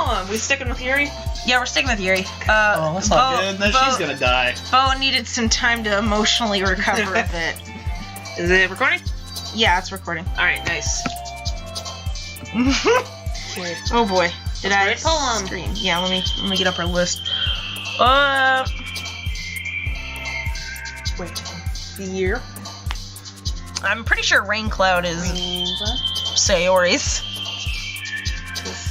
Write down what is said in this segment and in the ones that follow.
poem. We sticking with Yuri? Yeah, we're sticking with Yuri. That's not good. Then she's gonna die. Bo needed some time to emotionally recover a bit. Is it recording? Yeah, it's recording. Alright, nice. Oh boy. Did I Write a poem. scream? Yeah, let me get up our list. Wait. Fear. I'm pretty sure Rain Cloud is Sayori's.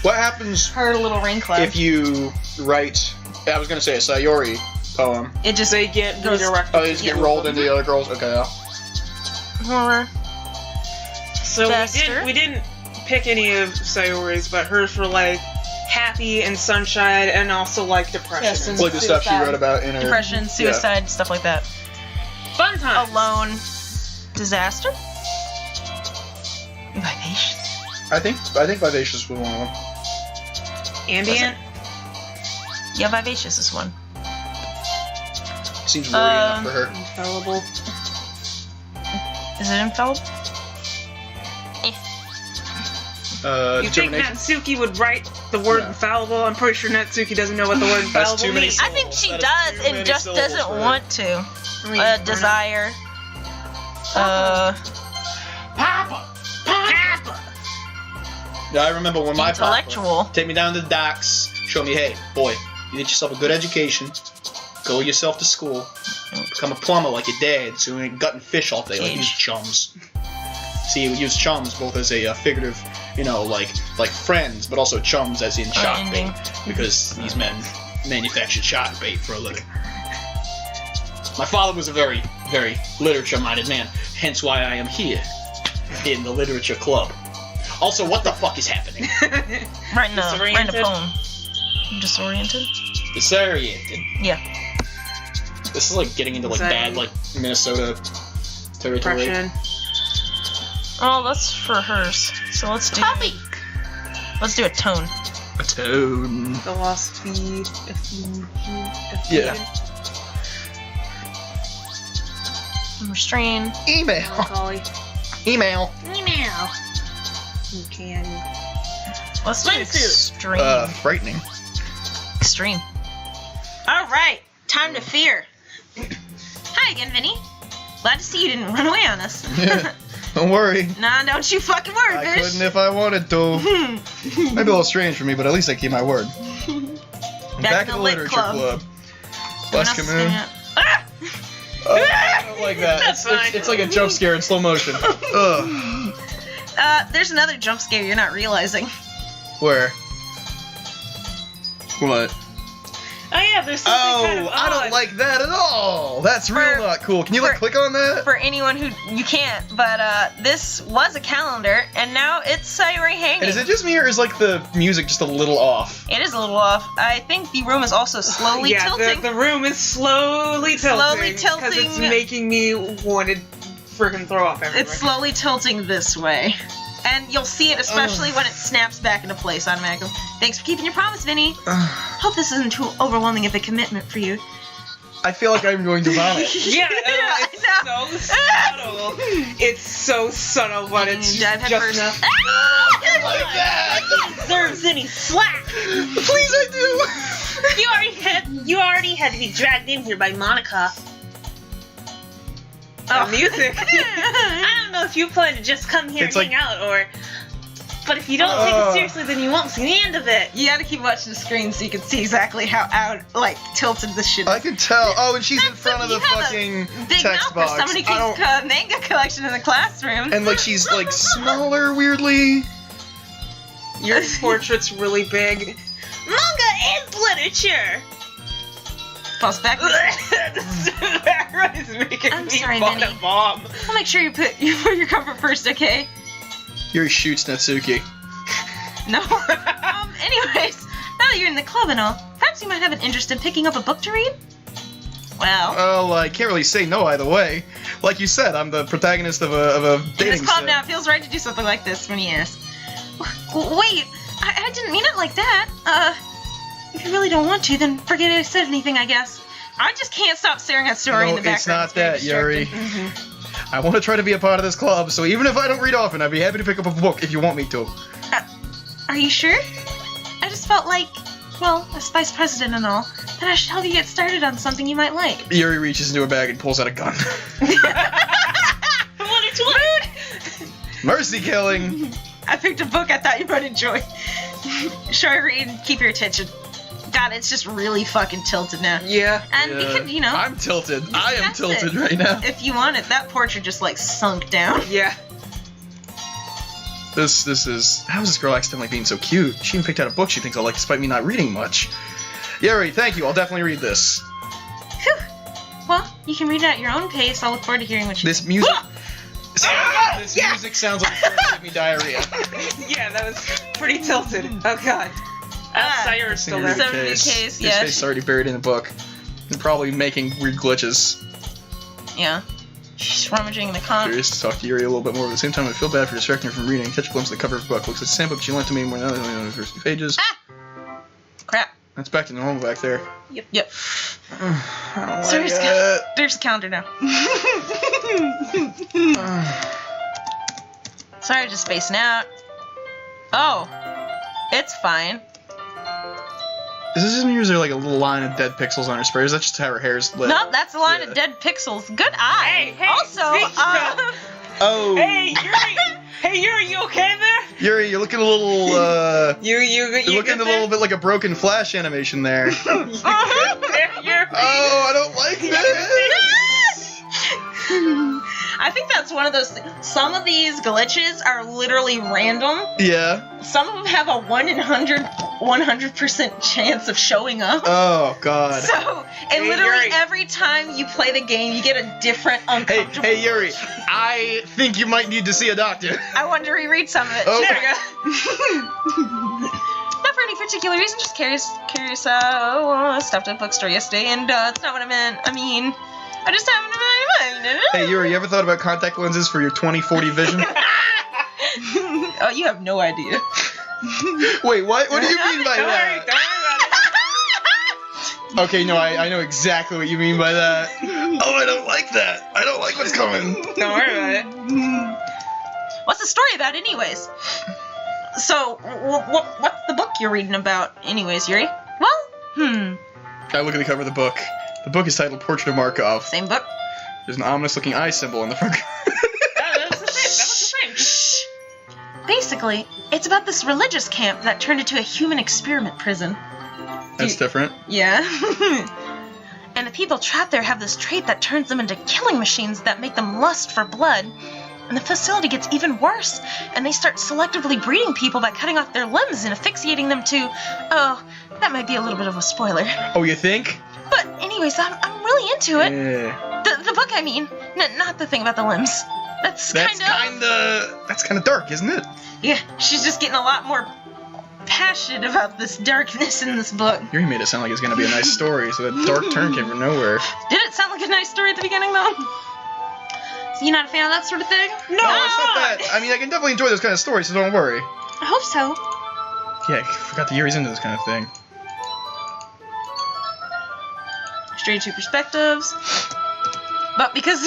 What happens Her little rain cloud. if you write? I was gonna say a sayori poem. It just They get goes- redirected. Oh, they just get rolled into the other girls. Okay. Yeah. horror. So Jester. we didn't pick any of Sayori's, but hers were like happy and sunshine, and also like depression. Yes, and Like the stuff she suicide. wrote about in her Depression, suicide, stuff like that. Fun times. Alone. Disaster? Vivacious. I think Vivacious was one of them. Ambient. Yeah, Vivacious is one. Seems wordy enough for her. Infallible. Is it infallible? You think Determination. Natsuki would write the word Yeah. infallible? I'm pretty sure Natsuki doesn't know what the word infallible too many means. I think she That is does, too and many just syllables doesn't for her. want to. I mean, Desire. Papa. Yeah, I remember when my Intellectual. papa take me down to the docks, show me, hey, boy, you get yourself a good education, go yourself to school, become a plumber like your dad, so you ain't gutting fish all day like these chums. See, we use chums both as a figurative, like friends, but also chums as in shark ending. bait, because these men manufactured shark bait for a living. My father was a very, very literature-minded man, hence why I am here in the literature club. Also, what the fuck is happening? Writing a Disoriented? poem. Disoriented? Disoriented. Yeah. This is like getting into like bad like Minnesota territory. Depression. Oh, that's for hers. So let's do. Let's do a tone. A tone. Philosophy. Yeah. Restrain. Email. Melancholy. Email. Email. You can. Let's do Swimsuit. extreme. Frightening. Extreme. All right, time to fear. Hi again, Vinny. Glad to see you didn't run away on us. Yeah. Don't worry. Nah, don't you fucking worry, I bitch. couldn't if I wanted to. Maybe a little strange for me, but at least I keep my word. I'm back in at the Lit literature Club. club. Bless Someone else Camus. is ah! I don't like that. That's fine. It's like a jump scare in slow motion. Ugh. There's another jump scare you're not realizing. Where? What? Oh yeah, there's something kind of I don't odd. like that at all. That's real For- not cool. Can you like for- click on that? For anyone who you can't, but this was a calendar, and now it's Sayori hanging. And is it just me, or is like the music just a little off? It is a little off. I think the room is also slowly Yeah, tilting. the room is slowly tilting. Slowly Because it's tilting. making me want to friggin' throw up everywhere. It's slowly tilting this way. And you'll see it especially when it snaps back into place automatically. Thanks for keeping your promise, Vinny. Hope this isn't too overwhelming of a commitment for you. I feel like I'm going to vomit. Yeah, I it's so subtle. It's so subtle, but it's Dive head just first. enough. like that. Deserves any slack. Please, I do. You already had to be dragged in here by Monika. Oh, music. I don't know if you plan to just come here It's and hang out, or. But if you don't take it seriously, then you won't see the end of it. You gotta keep watching the screen so you can see exactly how tilted this shit is. I can tell. Oh, and she's in That's front of the you have a fucking big text mouth for box. somebody I keeps don't- manga collection in the classroom. And like she's like smaller weirdly. Your portrait's really big. Manga is literature! Pause back. That is making I'm me sorry, want Vinny. to bomb. I'll make sure you put your cover first, okay? Yuri shoots Natsuki. No. Anyways, now that you're in the club and all, perhaps you might have an interest in picking up a book to read? Well, Well, I can't really say no either way. Like you said, I'm the protagonist of a in dating this club sim. now, it feels right to do something like this when you ask. Wait, I didn't mean it like that. If you really don't want to, then forget I said anything, I guess. I just can't stop staring at Story in the background. It's not that, It's very Yuri. distracting. I want to try to be a part of this club, so even if I don't read often, I'd be happy to pick up a book if you want me to. Are you sure? I just felt like, well, as vice president and all, that I should help you get started on something you might like. Yuri reaches into a bag and pulls out a gun. What it's rude! Mercy killing! I picked a book I thought you might enjoy. Short read and keep your attention. God, it's just really fucking tilted now. Yeah. And we could, I'm tilted. I am That's tilted it. right now. If you want it, that portrait just like sunk down. Yeah. This is... How is this girl accidentally being so cute? She even picked out a book she thinks I'll like despite me not reading much. Yuri, thank you. I'll definitely read this. Whew. Well, you can read it at your own pace. I'll look forward to hearing what you This music... This music sounds like it's going to give me diarrhea. Yeah, that was pretty tilted. Oh god. Sayori's still there. So- case, His yeah. face is already buried in the book. And probably making weird glitches. Yeah. She's rummaging in the con. Curious to talk to Yuri a little bit more. At the same time, I feel bad for distracting her from reading. Catch a glimpse of the cover of the book. Looks like the same book she lent to me more than the first few pages. Ah! Crap. That's back to normal back there. Yep. I don't So like there's, it. there's a counter now. Sorry, just spacing out. Oh. It's fine. Is this just me or is there like a little line of dead pixels on her spray? Or is that just how her hair's lit? Nope, that's a line Yeah. of dead pixels. Good eye. Hey, Also, speak up. Oh! Hey, Yuri! Hey, Yuri, you okay there? Yuri, you're looking a little, You You're looking good a little bit like a broken Flash animation there. there? Yuri. Oh, I don't like this! I think that's one of those things. Some of these glitches are literally random. Yeah. Some of them have a 100% chance of showing up. Oh, God. So, and Hey, literally Yuri. every time you play the game, you get a different uncomfortable. Hey, Yuri, I think you might need to see a doctor. I wanted to reread some of it. Oh. There we go. Not for any particular reason, just curious. I stopped at a bookstore yesterday, and it's not what I meant. I mean, I just happened to mind. Hey, Yuri, you ever thought about contact lenses for your 20/40 vision? Oh, you have no idea. Wait, what? What do you mean by Don't worry, that? don't worry about it. Okay, no, I know exactly what you mean by that. Oh, I don't like that. I don't like what's coming. Don't worry about it. What's the story about, anyways? So, what's the book you're reading about, anyways, Yuri? Well, I look at the cover of the book. The book is titled Portrait of Markov. same book. There's an ominous-looking eye symbol in the front. That was the same. Shh. Basically, it's about this religious camp that turned into a human experiment prison. That's different. Yeah. And the people trapped there have this trait that turns them into killing machines that make them lust for blood. And the facility gets even worse, and they start selectively breeding people by cutting off their limbs and asphyxiating them to... Oh, that might be a little bit of a spoiler. Oh, you think? But anyways, I'm really into it. Yeah. The book, I mean. Not the thing about the limbs. That's kind of dark, isn't it? Yeah, she's just getting a lot more passionate about this darkness in this book. Yuri made it sound like it's gonna be a nice story, so that dark turn came from nowhere. Did it sound like a nice story at the beginning, though? So you're not a fan of that sort of thing? No, it's not that. I mean, I can definitely enjoy those kind of stories, so don't worry. I hope so. Yeah, I forgot that Yuri's into this kind of thing. Straight two perspectives. But because...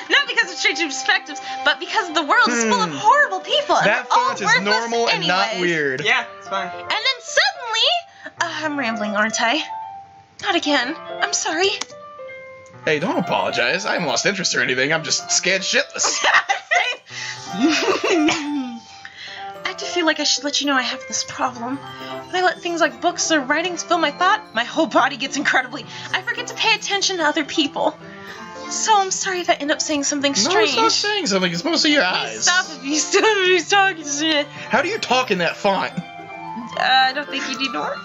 Not because of straight two perspectives, but because the world is full of horrible people. And That they're all font is worthless normal and not anyways. weird. Yeah, it's fine. And then suddenly... I'm rambling, aren't I? Not again. I'm sorry. Hey, don't apologize. I haven't lost interest or anything. I'm just scared shitless. I do feel like I should let you know I have this problem. When I let things like books or writings fill my thought, my whole body gets incredibly... I forget to pay attention to other people. So I'm sorry if I end up saying something No, strange. it's not saying something. It's mostly your eyes. Stop if he's talking shit. How do you talk in that font? I don't think you need to worry.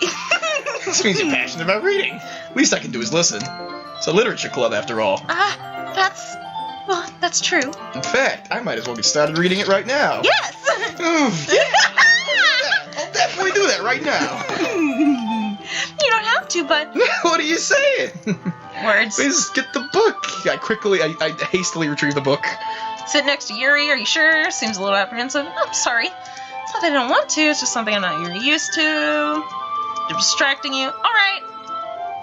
This means you're passionate about reading. Least I can do is listen. It's a literature club, after all. That's true. In fact, I might as well get started reading it right now. Yes! I'll definitely do that right now. You don't have to, but... What are you saying? Words. Please get the book. I hastily retrieve the book. Sit next to Yuri, are you sure? Seems a little apprehensive. I'm sorry. It's not that I don't want to, it's just something I'm not really used to. They're distracting you. Alright.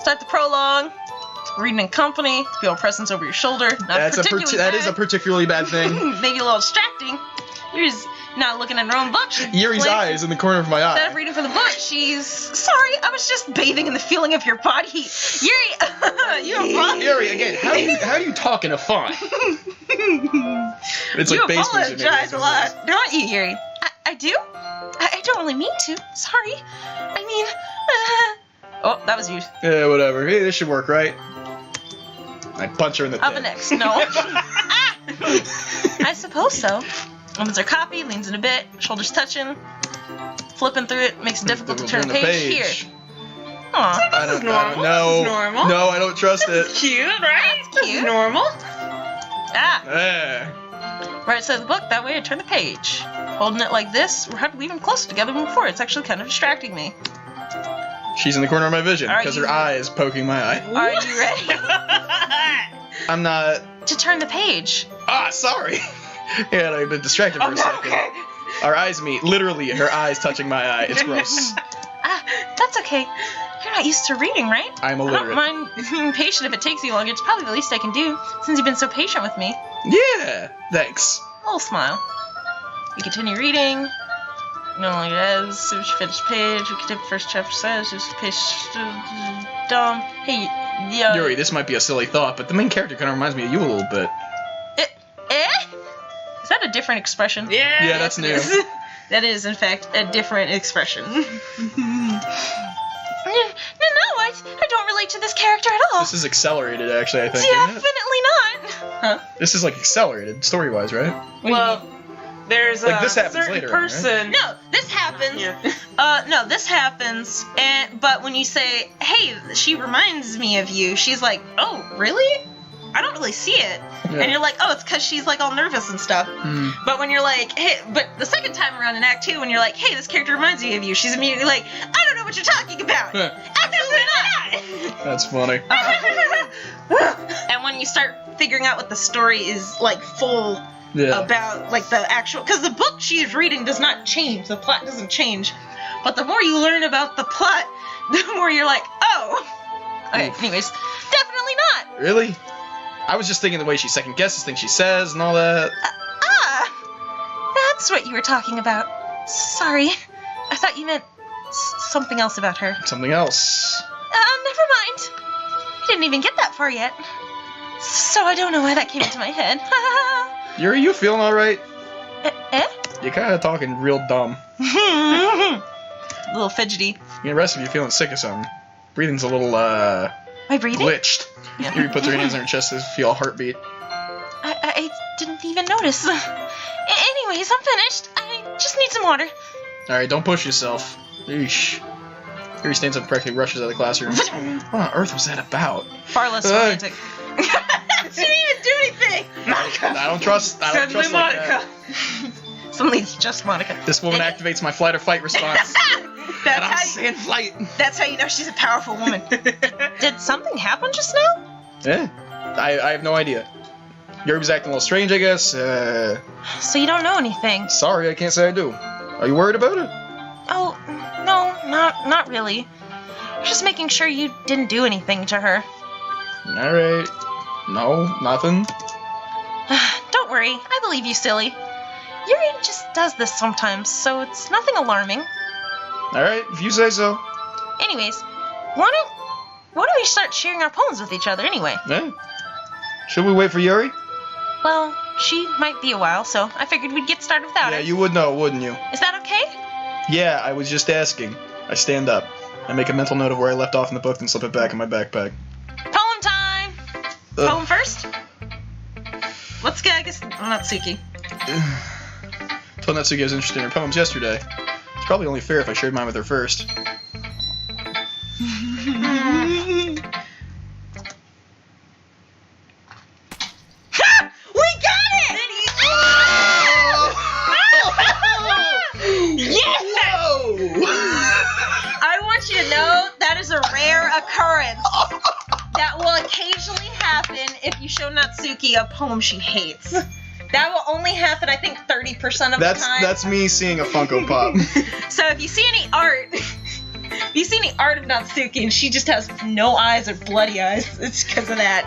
Start the prologue. Reading in company. Feel presence over your shoulder. Not That is a particularly particularly bad thing. Maybe a little distracting. You're just not looking at her own book. Yuri's eye is in the corner of my Instead eye. of reading from the book, she's... Sorry, I was just bathing in the feeling of your body heat. Yuri, you apologize. Yuri, again, how do you talk in a font? It's like You bass music. apologize a lot, don't you, Yuri? I do? I don't really mean to. Sorry. I mean... Oh, that was you. Yeah, whatever. Hey, this should work, right? I punch her in the Up dick. next. No. I suppose so. Opens her copy, leans in a bit, shoulders touching, flipping through it, makes it difficult to turn the page. Here. Aw. I don't know. This is normal. No, I don't trust it. Cute, right? That's cute. Normal. Ah. Right side of the book, that way I turn the page. Holding it like this, we're having to leave them closer together than before. It's actually kind of distracting me. She's in the corner of my vision Are because her you- eye is poking my eye. Are you ready I'm not. to turn the page? Ah, sorry. Yeah, I've been distracted for a second. Our eyes meet. Literally, her eyes touching my eye. It's gross. That's okay. You're not used to reading, right? I'm I don't illiterate. mind being patient if it takes you longer. It's probably the least I can do, since you've been so patient with me. Yeah, thanks. A little smile. We continue reading. No longer as soon as you finish the page, we continue the first chapter says, just page dumb. Hey, yeah. Yuri, this might be a silly thought, but the main character kind of reminds me of you a little bit. Is that a different expression? Yeah, that's new. That is, in fact, a different expression. No, I don't relate to this character at all. This is accelerated, actually, I think. Isn't it? Definitely not. Huh? This is like accelerated, story-wise, right? What do you Well, mean? there's Like, a this happens certain later on, right? person. No, this happens. Yeah. No, this happens. But when you say, "Hey, she reminds me of you," she's like, "Oh, really? I don't really see it." Yeah. And you're like, "Oh, it's because she's like all nervous and stuff." Hmm. But when you're like, "Hey," but the second time around in Act 2, when you're like, "Hey, this character reminds me of you," she's immediately like, "I don't know what you're talking about." Absolutely not. That's funny. And when you start figuring out what the story is like full Yeah. about like the actual, because the book she's reading does not change, the plot doesn't change, but the more you learn about the plot, the more you're like, oh. Okay, anyways, definitely not. Really? I was just thinking the way she second guesses things she says and all that. That's what you were talking about. Sorry, I thought you meant something else about her. Something else. Never mind. I didn't even get that far yet, so I don't know why that came into my head. Yuri, you feeling alright? Eh? You're kind of talking real dumb. A little fidgety. The rest of you feeling sick or something. Breathing's a little, My breathing? glitched. Yeah. Yuri puts her hands on her chest to feel a heartbeat. I didn't even notice. Anyways, I'm finished. I just need some water. Alright, don't push yourself. Eesh. Yuri stands up and practically rushes out of the classroom. What on earth was that about? Far less romantic. She didn't even do anything. I don't trust like that. Suddenly it's just Monica. This woman activates my flight or fight response. And I'm saying flight. That's how you know she's a powerful woman. Did something happen just now? Yeah. I have no idea. Yuri was acting a little strange, I guess. So you don't know anything? Sorry, I can't say I do. Are you worried about it? Oh, no, not really. Just making sure you didn't do anything to her. Alright. No, nothing. Don't worry, I believe you, silly. Yuri just does this sometimes, so it's nothing alarming. Alright, if you say so. Anyways, why don't we start sharing our poems with each other anyway? Yeah. Should we wait for Yuri? Well, she might be a while, so I figured we'd get started without Yeah, her. you would know, wouldn't you? Is that okay? Yeah, I was just asking. I stand up. I make a mental note of where I left off in the book, then slip it back in my backpack. Poem time! Poem first? Let's go, I guess, Natsuki. Told Natsuki I was interested in her poems yesterday. It's probably only fair if I shared mine with her first. We got it! Yes! Whoa! I want you to know that is a rare occurrence. That will occasionally happen if you show Natsuki a poem she hates. That will only happen, I think, 30% of the time. That's me seeing a Funko Pop. So if you see any art, of Natsuki and she just has no eyes or bloody eyes, it's because of that.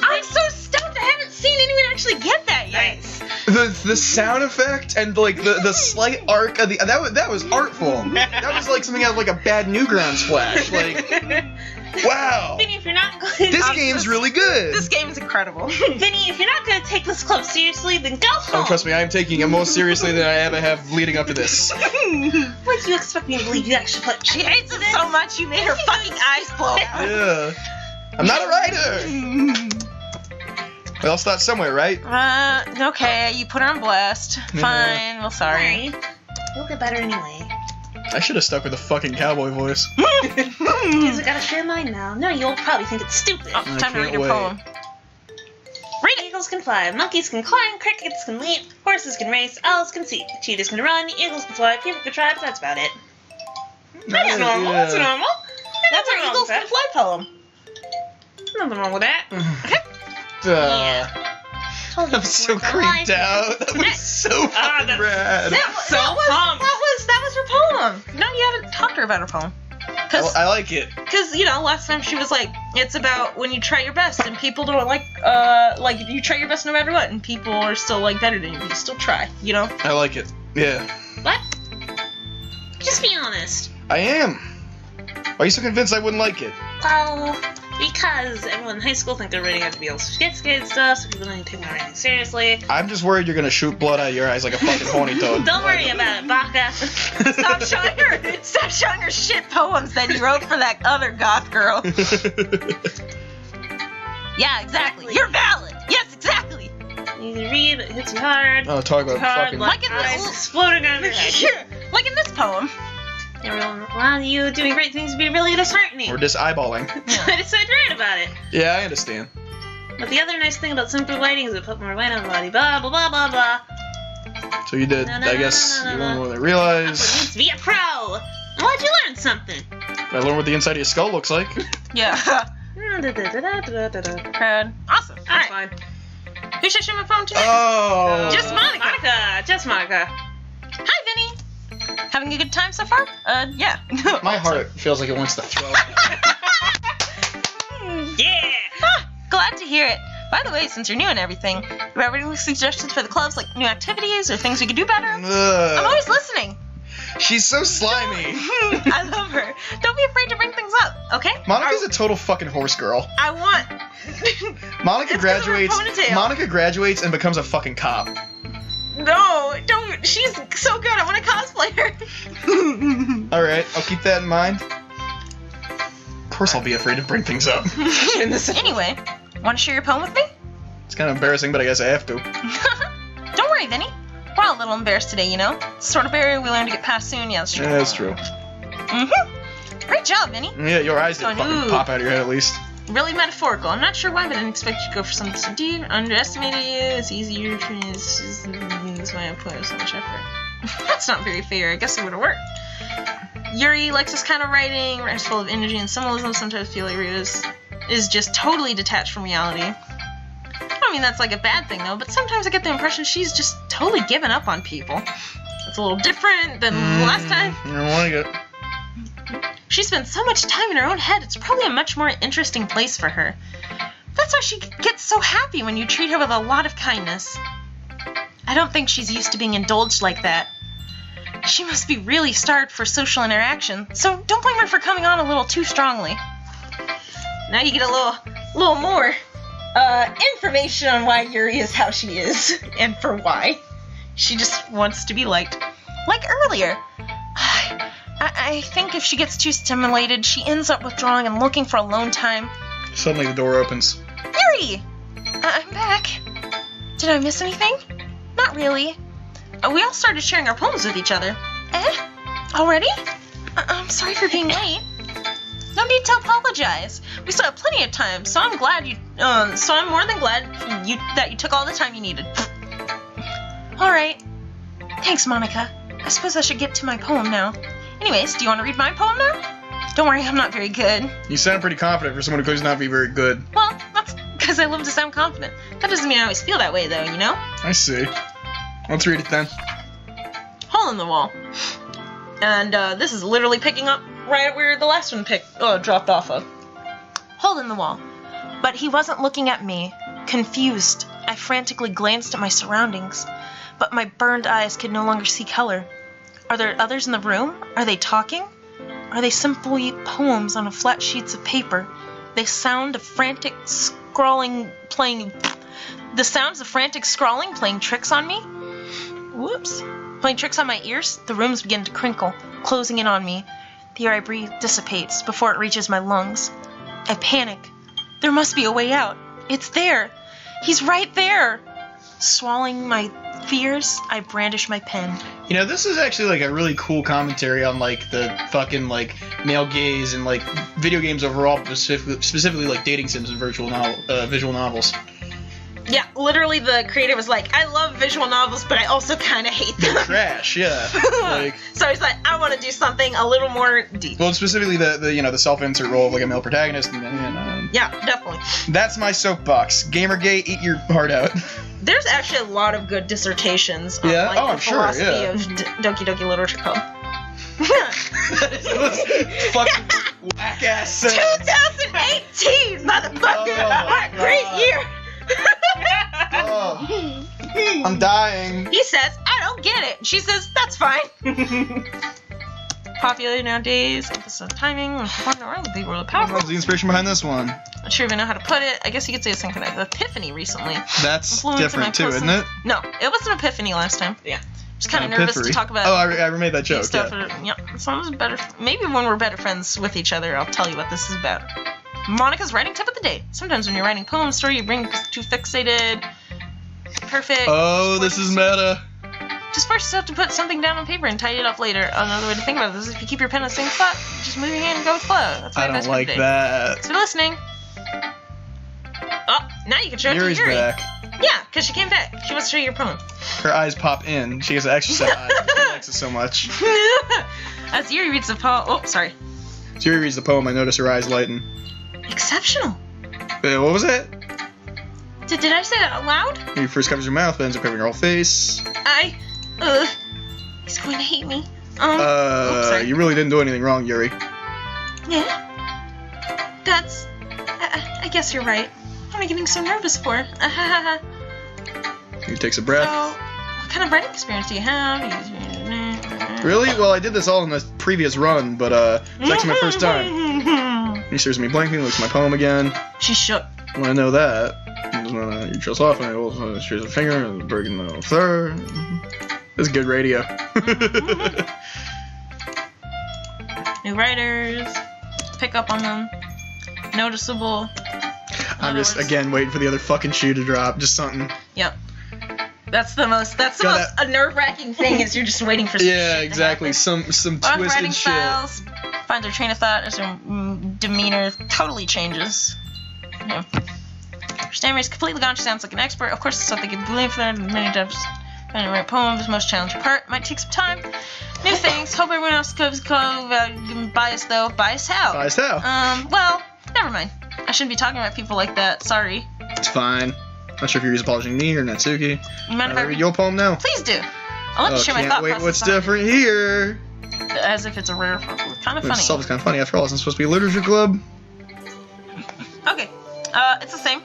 I'm so stoked! I haven't seen anyone actually get that yet. Nice. The sound effect and like the slight arc of that was artful. That was like something out of like a bad Newgrounds flash. Like, wow. Vinny, if you're not going This game's really good. This game's incredible. Vinny, if you're not going to take this club seriously, then go home. Oh, trust me, I am taking it more seriously than I ever have leading up to this. What do you expect me to believe you actually put? She hates it so much you made her fucking eyes blow out. Yeah. I'm not a writer. Well, I'll start somewhere, right? Okay, you put her on blast. Fine, well, sorry. Sorry. You'll get better anyway. I should have stuck with the fucking cowboy voice. Because I gotta share mine now. No, you'll probably think it's stupid. Oh, time to can't read your wait. poem. Read it! Eagles can fly, monkeys can climb, crickets can leap, horses can race, owls can see, cheetahs can run, eagles can fly, people can try, but that's about it. That's normal. That's normal. That's our Eagles Can Fly poem. Nothing wrong with that. Told you I'm this so worked on life. creeped out. That was so fucking that's- rad. That was her poem. No, you haven't talked to her about her poem. I like it. Because, last time she was like, it's about when you try your best and people don't like you try your best no matter what and people are still like better than you, but you still try, I like it. Yeah. What? Just be honest. I am. Why are you so convinced I wouldn't like it? Well, because everyone in high school think they're ready to be able to skate stuff, so people don't take my writing seriously. I'm just worried you're gonna shoot blood out of your eyes like a fucking horny toad. Don't worry about it, Baka. Stop showing her shit poems that you wrote for that other goth girl. Yeah, exactly. You're valid. Yes, exactly. You can read, it hits you hard. Oh, talk about Hard, fucking. like eyes exploding out of your head. Like in this poem. Everyone around you doing great things would be really disheartening. We're just eyeballing. I decided to write about it. Yeah, I understand. But the other nice thing about simple writing is it put more weight on the body, blah, blah, blah, blah, blah. So you did, No, no, I no, guess, no, no, you no. learned more than I That's what it realized. means to be a pro. I'm glad you learned something. I learned what the inside of your skull looks like. Yeah. Da-da-da-da-da-da-da. Crud. Awesome. That's Alright. fine. Who should I show my poem to next? Oh. Just Monika. Monica. Just Monica. Hi, Vinny. Having a good time so far? Yeah. My heart feels like it wants to throw. Yeah. Glad to hear it. By the way, since you're new and everything, you have any suggestions for the clubs, like new activities or things we could do better? I'm Ugh. always listening. She's so slimy. I love her. Don't be afraid to bring things up, okay? Monica's a total fucking horse girl. I want... Monica It's 'cause of her graduates. ponytail. Monica graduates and becomes a fucking cop. No, don't. She's so good. I want to cosplay her. All right, I'll keep that in mind. Of course, I'll be afraid to bring things up. Anyway, want to share your poem with me? It's kind of embarrassing, but I guess I have to. Don't worry, Vinny. We're all a little embarrassed today, you know? It's the sort of barrier we learn to get past soon. Yeah, that's true. Yeah, that's true. Great job, Vinny. Yeah, your eyes didn't Going, fucking ooh. pop out of your head at least. Really metaphorical. I'm not sure why, but I didn't expect you to go for something so deep. Underestimated you. It's easier to... That's why I put so much effort. That's not very fair. I guess it would have worked. Yuri likes this kind of writing. Writing's full of energy and symbolism. Sometimes I feel like Rita is just totally detached from reality. I don't mean that's like a bad thing, though, but sometimes I get the impression she's just totally given up on people. It's a little different than last time. I don't want to get. She spends so much time in her own head, it's probably a much more interesting place for her. That's why she gets so happy when you treat her with a lot of kindness. I don't think she's used to being indulged like that. She must be really starved for social interaction, so don't blame her for coming on a little too strongly. Now you get a little more information on why Yuri is how she is, and for why. She just wants to be liked. Like earlier. I think if she gets too stimulated, she ends up withdrawing and looking for alone time. Suddenly the door opens. Yuri! I'm back. Did I miss anything? Not really. We all started sharing our poems with each other. Already? I'm sorry for being late. No need to apologize. We still have plenty of time, so I'm glad so I'm more than glad that you took all the time you needed. All right. Thanks, Monica. I suppose I should get to my poem now. Anyways, do you want to read my poem now? Don't worry, I'm not very good. You sound pretty confident for someone who claims not to be very good. Well, that's because I love to sound confident. That doesn't mean I always feel that way, though, you know? I see. Let's read it then. Hole in the wall. And this is literally picking up right where the last one dropped off of. Hole in the wall. But he wasn't looking at me. Confused. I frantically glanced at my surroundings, but my burned eyes could no longer see color. Are there others in the room? Are they talking? Are they simply poems on flat sheets of paper? The sounds of frantic scrawling playing tricks on me? Whoops. Playing tricks on my ears? The rooms begin to crinkle, closing in on me. The air I breathe dissipates before it reaches my lungs. I panic. There must be a way out. It's there. He's right there. Swallowing my fears, I brandish my pen. You know, this is actually like a really cool commentary on like the fucking like male gaze and like video games overall, specifically like dating sims and visual novels. Yeah, literally the creator was like, I love visual novels, but I also kind of hate them. They're trash, yeah. Like, so he's like, I want to do something a little more deep. well, specifically the self-insert role of like a male protagonist. And yeah, definitely. That's my soapbox. Gamergate, eat your heart out. There's actually a lot of good dissertations on Yeah? like, Oh, the I'm sure, philosophy yeah. of Doki Doki Literature Club. Fucking whack-ass 2018, motherfucker! Great year! Oh, I'm dying. He says, I don't get it. She says, that's fine. Popular nowadays, episode timing, fun or the big world of What power. was the inspiration behind this one? Not sure even know how to put it. I guess you could say it's some kind of epiphany recently. That's Influence of different my too, isn't personal- it? No, it was an epiphany last time. Yeah. Just kind of nervous to Epiphany. talk about. Oh, I made that joke. stuff. Yeah. Yeah, sounds better. Maybe when we're better friends with each other, I'll tell you what this is about. Monica's writing tip of the day. Sometimes when you're writing poems, story, you bring too fixated. Perfect. Oh, this is meta. Just force yourself to put something down on paper and tidy it up later. Another way to think about this is if you keep your pen in the same spot, just move your hand and go with the flow. That's I my advice don't for like today. that. Thanks for listening. Oh, now you can show it Yuri's to Yuri. back. Yeah, because she came back. She wants to show you your poem. Her eyes pop in. She has an extra set of eyes. She likes it so much. As Yuri reads the poem. Oh, sorry. As Yuri reads the poem, I notice her eyes lighten. Exceptional. What was that? Did I say that out loud? Yuri first covers her mouth, then ends up covering her whole face. He's going to hate me. You really didn't do anything wrong, Yuri. Yeah? That's... I guess you're right. What am I getting so nervous for? Yuri takes a So, breath. what kind of writing experience do you have? Really? Well, I did this all in the previous run, but it's actually my first time. He stares at me blankly, looks at my poem again. She shook. When I know that, you just off and I will shears a finger and breaking the third. This is good radio. New writers. Pick up on them. Noticeable. I'm Other just words. again waiting for the other fucking shoe to drop. Just something. Yep. That's the most nerve-wracking thing is you're just waiting for some Yeah, shit exactly. To happen. Some A lot of twisted writing shit. styles. Find their train of thought as their demeanor totally changes. Yeah. Stammer is completely gone. She sounds like an expert. Of course, it's something you can believe for many depths. Finding the right poem is the most challenging part. Might take some time. New things. Hope everyone else goes biased though. Biased how? Biased how? Well, never mind. I shouldn't be talking about people like that. Sorry. It's fine. Not sure if you're apologizing to me or Natsuki. You mind if I Read read? your poem now. Please do. I'll let you share my Can't thought wait. process. What's on it. different here? As if it's a rare, kind of funny. This is kind of funny. After all, it's not supposed to be a literature club. Okay, it's the same.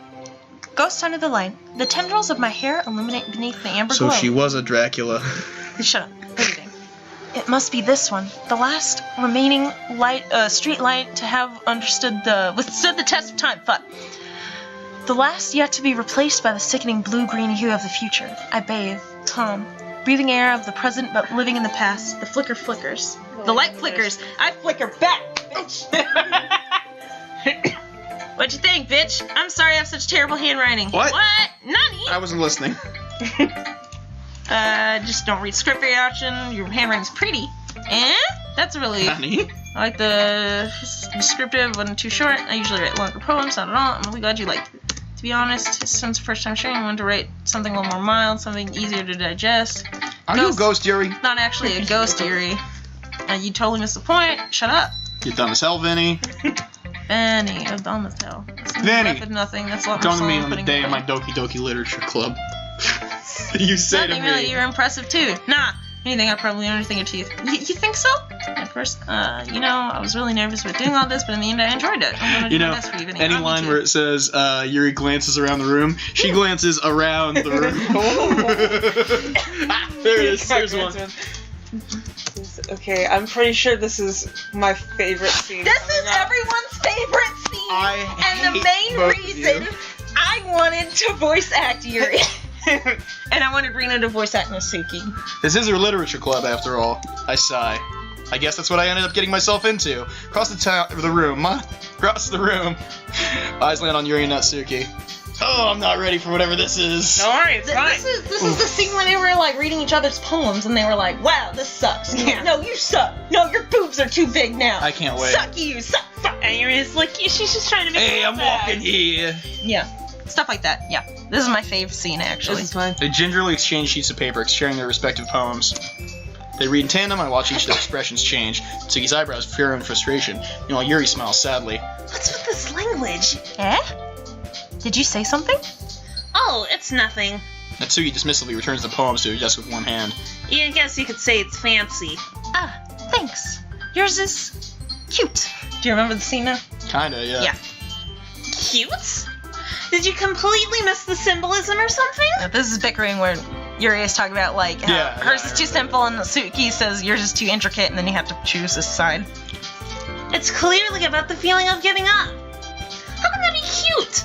Ghost under the light. The tendrils of my hair illuminate beneath the amber So glow. she was a Dracula. Shut up. Reading. It must be this one, the last remaining light, street light to have withstood the test of time. Fuck. The last yet to be replaced by the sickening blue-green hue of the future. I bathe, calm, breathing air of the present but living in the past. The flicker flickers. The light flickers. I flicker back. What'd you think, bitch? I'm sorry I have such terrible handwriting. What? Nani? I wasn't listening. Just don't read script very often. Your handwriting's pretty. That's really... Honey? I like the descriptive, wasn't too short. I usually write longer poems, not at all. I'm really glad you liked it. To be honest, since the first time sharing, I wanted to write something a little more mild, something easier to digest. Are you a ghost, Yuri? Not actually a ghost, Yuri. You totally missed the point. Shut up. You're dumb as hell, Vinny. Vinny, I'm dumb as hell. Vinny. With nothing. That's a lot more Come to me song on the putting day of away. my Doki Doki Literature Club. You say to Nothing really. me. You're impressive too. Nah. Anything, I probably learned anything or two. You think so? Of course, I was really nervous with doing all this, but in the end, I enjoyed it. I'm gonna do my best for you, Vinny. Any line where it says Yuri glances around the room, she glances around the room. There it is. There's one. Okay, I'm pretty sure this is my favorite scene. This is everyone's favorite scene, and the main reason I wanted to voice act Yuri, and I wanted Rina to voice act Natsuki. This is her literature club, after all. I sigh. I guess that's what I ended up getting myself into. Across the room. Eyes land on Yuri and Natsuki. Oh, I'm not ready for whatever this is. Don't worry, it's fine. This is the scene where they were like reading each other's poems, and they were like, "Wow, this sucks." Yeah. No, you suck. No, your boobs are too big now. I can't wait. Suck you, suck. And Yuri's like, she's just trying to make Hey, I'm walking here. Yeah, stuff like that. Yeah, this is my fave scene actually. This is fine. They gingerly exchange sheets of paper, sharing their respective poems. They read in tandem. I watch each of their expressions change. Tsuki's eyebrows fear and frustration. Meanwhile, Yuri smiles sadly. What's with this language? Eh? Did you say something? Oh, it's nothing. Natsuki dismissively returns the poems to her desk with one hand. Yeah, I guess you could say it's fancy. Ah, thanks. Yours is cute. Do you remember the scene now? Kinda, yeah. Yeah. Cute? Did you completely miss the symbolism or something? This is bickering where Yuri is talking about like how hers is too simple and Natsuki says yours is too intricate, and then you have to choose a side. It's clearly about the feeling of giving up. How can that be cute?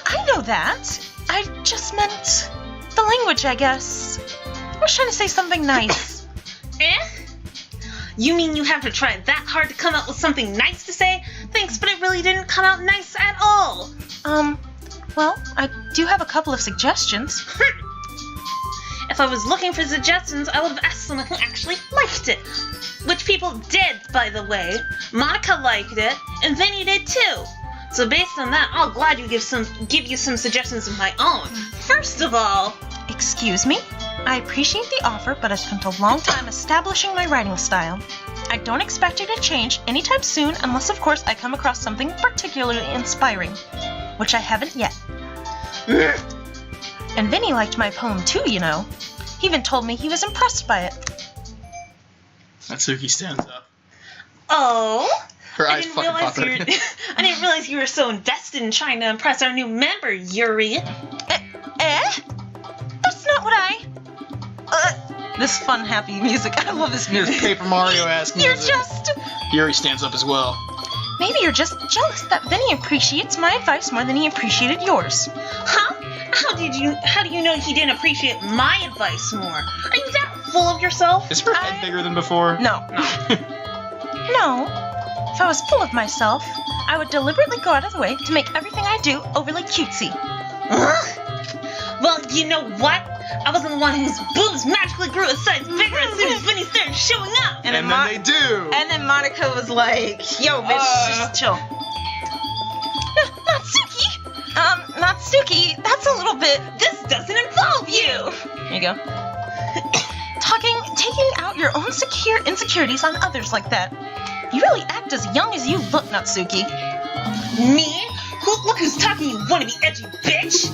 I know that. I just meant the language, I guess. I was trying to say something nice. Eh? You mean you have to try that hard to come up with something nice to say? Thanks, but it really didn't come out nice at all. Well, I do have a couple of suggestions. If I was looking for suggestions, I would have asked someone who actually liked it. Which people did, by the way. Monika liked it, and Vinny did too. So based on that, I'll gladly give you some suggestions of my own. First of all... Excuse me? I appreciate the offer, but I've spent a long time establishing my writing style. I don't expect you to change anytime soon, unless of course I come across something particularly inspiring. Which I haven't yet. And Vinny liked my poem too, you know. He even told me he was impressed by it. Natsuki stands up. Oh? Her eyes fucking pop out. I didn't realize you were so invested in trying to impress our new member, Yuri. That's not what I... this fun, happy music. I love this music. Paper Mario-esque music. You're just... Yuri stands up as well. Maybe you're just jealous that Vinny appreciates my advice more than he appreciated yours. Huh? How do you know he didn't appreciate my advice more? Are you that full of yourself? Is her head bigger than before? No. No. If I was full of myself, I would deliberately go out of the way to make everything I do overly cutesy. Well, you know what? I wasn't the one whose boobs magically grew a size bigger as soon as Vinny started showing up. And then they do. And then Monika was like, yo, bitch, just chill. Natsuki, that's a little bit... This doesn't involve you. Here you go. Taking out your own insecurities on others like that. You really act as young as you look, Natsuki. Me? Look who's talking, you wannabe edgy bitch!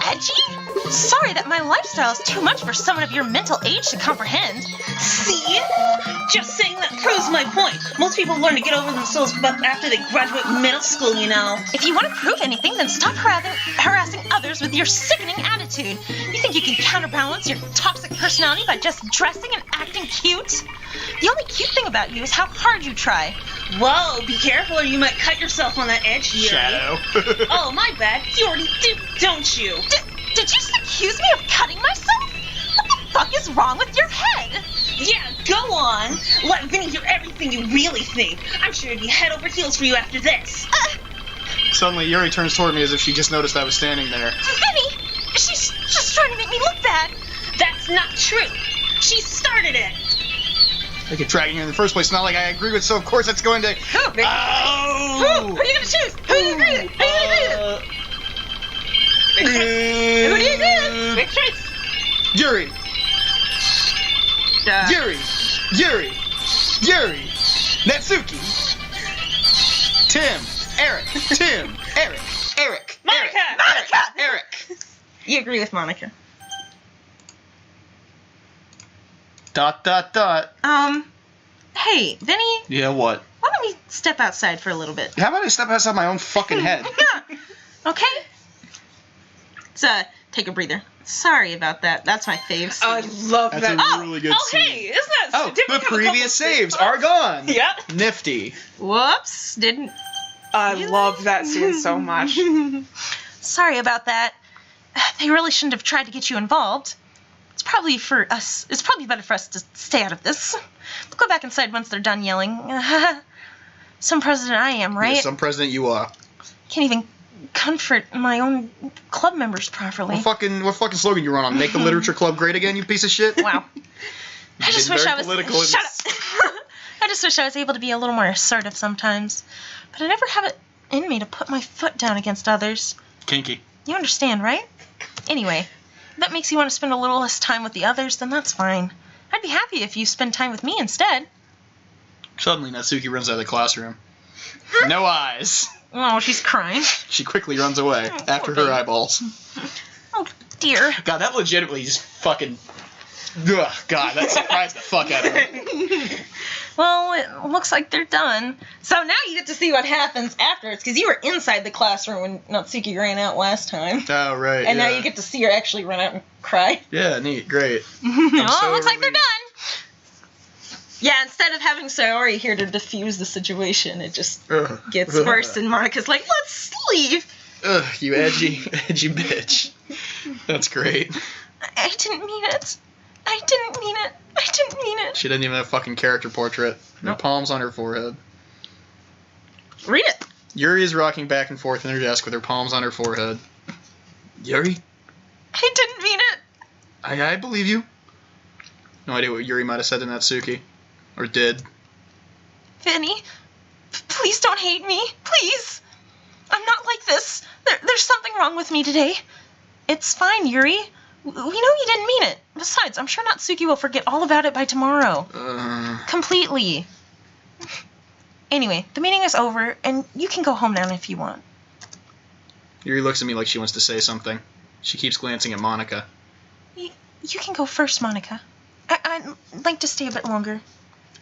Edgy? Sorry that my lifestyle is too much for someone of your mental age to comprehend. See? Just saying that proves my point. Most people learn to get over themselves after they graduate middle school, you know. If you want to prove anything, then stop harassing others with your sickening attitude. You think you can counterbalance your toxic personality by just dressing and acting cute? The only cute thing about you is how hard you try. Whoa, be careful or you might cut yourself on that edge, Yuri. Shadow. Oh, my bad. You already do, don't you? Did you just accuse me of cutting myself? What the fuck is wrong with your head? Yeah, go on. Let Vinny hear everything you really think. I'm sure he'd be head over heels for you after this. Suddenly, Yuri turns toward me as if she just noticed I was standing there. Vinny! She's just trying to make me look bad. That's not true. She started it. I get dragging her in the first place. Not like I agree with, so of course that's going to... Who? Who are you going to choose? Who do you agree with? Who do you agree with? Big choice. Yuri. Yuri. Natsuki. Eric. Monika! Eric. You agree with Monika. Hey, Vinny, Yeah, what? why don't we step outside for a little bit? How about I step outside my own fucking head? Okay? Let's take a breather. Sorry about that. That's my fave scene. I love That's that. a really good scene. Hey, isn't that? Oh, didn't we the have a couple previous saves are gone. Yep. Nifty. Whoops. Didn't... I love that scene so much. Sorry about that. They really shouldn't have tried to get you involved. It's probably better for us to stay out of this. We'll go back inside once they're done yelling. Some president I am, right? Yeah, some president you are. Can't even comfort my own club members properly. What fucking slogan you run on? Make the literature club great again, you piece of shit? Wow. I just wish I was... Shut Shut up! I just wish I was able to be a little more assertive sometimes. But I never have it in me to put my foot down against others. Kinky. You understand, right? Anyway, if that makes you want to spend a little less time with the others, then that's fine. I'd be happy if you spend time with me instead. Suddenly, Natsuki runs out of the classroom. No eyes. Oh, she's crying. She quickly runs away after her eyeballs. Oh, dear. God, that legitimately just fucking... Ugh, God, that surprised the fuck out of me. Well, it looks like they're done. So now you get to see what happens afterwards, because you were inside the classroom when Natsuki ran out last time. Oh, right, And yeah. now you get to see her actually run out and cry. Yeah, neat, great. Well, so it looks like they're relieved. done. Yeah, instead of having Sayori here to diffuse the situation, it just Ugh. gets worse, and Monika's like, let's leave. Ugh, you edgy bitch. That's great. I didn't mean it. I didn't mean it. I didn't mean it. She didn't even have a fucking character portrait. No Nope. palms on her forehead. Read it. Yuri is rocking back and forth in her desk with her palms on her forehead. Yuri? I didn't mean it. I believe you. No idea what Yuri might have said to Natsuki. Or did. Vinny, please don't hate me. Please. I'm not like this. There's something wrong with me today. It's fine, Yuri. We know you didn't mean it. Besides, I'm sure Natsuki will forget all about it by tomorrow. Completely. Anyway, the meeting is over, and you can go home now if you want. Yuri looks at me like she wants to say something. She keeps glancing at Monika. You can go first, Monika. I'd like to stay a bit longer.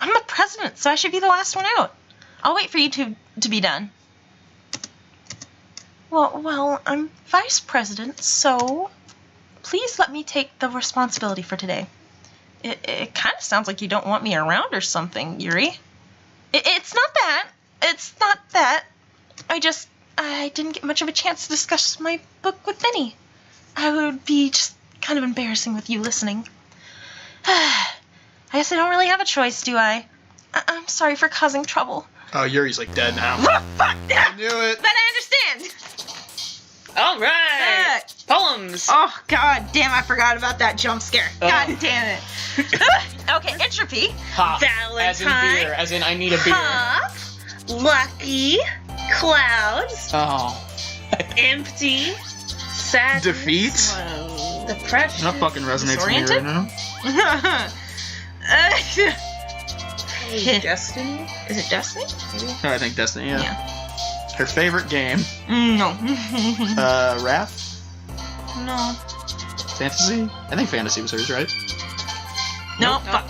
I'm the president, so I should be the last one out. I'll wait for you to be done. Well, I'm vice president, so please let me take the responsibility for today. It kind of sounds like you don't want me around or something, Yuri. It's not that. It's not that. I didn't get much of a chance to discuss my book with Vinny. I would be just kind of embarrassing with you listening. I guess I don't really have a choice, do I? I'm sorry for causing trouble. Oh, Yuri's like dead now. Oh, fuck that! I knew it! But I understand! All right. Poems. Oh, god damn, I forgot about that jump scare. God damn it. Okay, entropy. Hop. Valentine. As in beer. As in I need a beer. Pop, lucky, clouds, Oh. empty, sadness, Defeat? depression. That fucking resonates with me right Disoriented? now. Destiny. Is it Destiny? No, I think Destiny, yeah. Yeah. Her favorite game. No. Wrath? No. Fantasy? I think Fantasy was hers, right? No. Nope.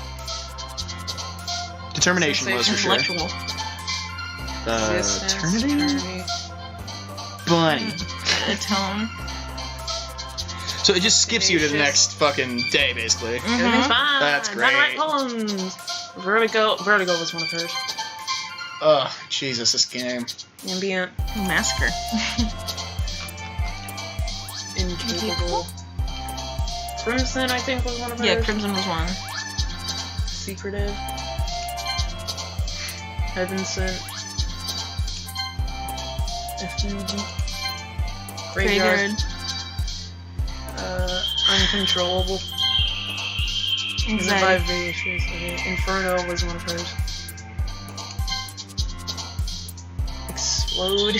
Determination was for sure. Intellectual. Eternity? Bunny. Tone. So it just skips you to the Tenacious. next fucking day, basically. Everything's fine. That's None of my great. poems. Vertigo was one of hers. Ugh, Jesus, this game. Ambient. Massacre. Incapable. Crimson, I think, was one of hers. Yeah, Crimson was one. Secretive. Heaven Sent. Effusion. Graveyard. Uncontrollable. And the Vivacious. Inferno was one of hers. Explode.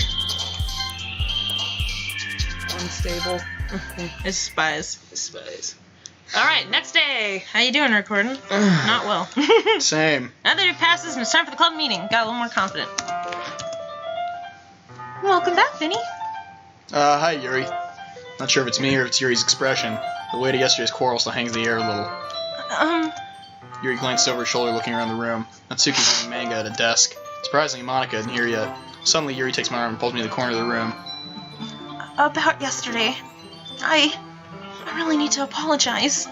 Unstable. It's Spies. Spies. Alright, next day. How you doing, recording? Not well. Same. Now that it passes and it's time for the club meeting, got a little more confident. Welcome back, Vinny. Hi, Yuri. Not sure if it's me or if it's Yuri's expression. The weight of yesterday's quarrel still hangs in the air a little. Yuri glanced over his shoulder, looking around the room. Natsuki's reading manga at a desk. Surprisingly, Monika isn't here yet. Suddenly, Yuri takes my arm and pulls me to the corner of the room. About yesterday, I really need to apologize.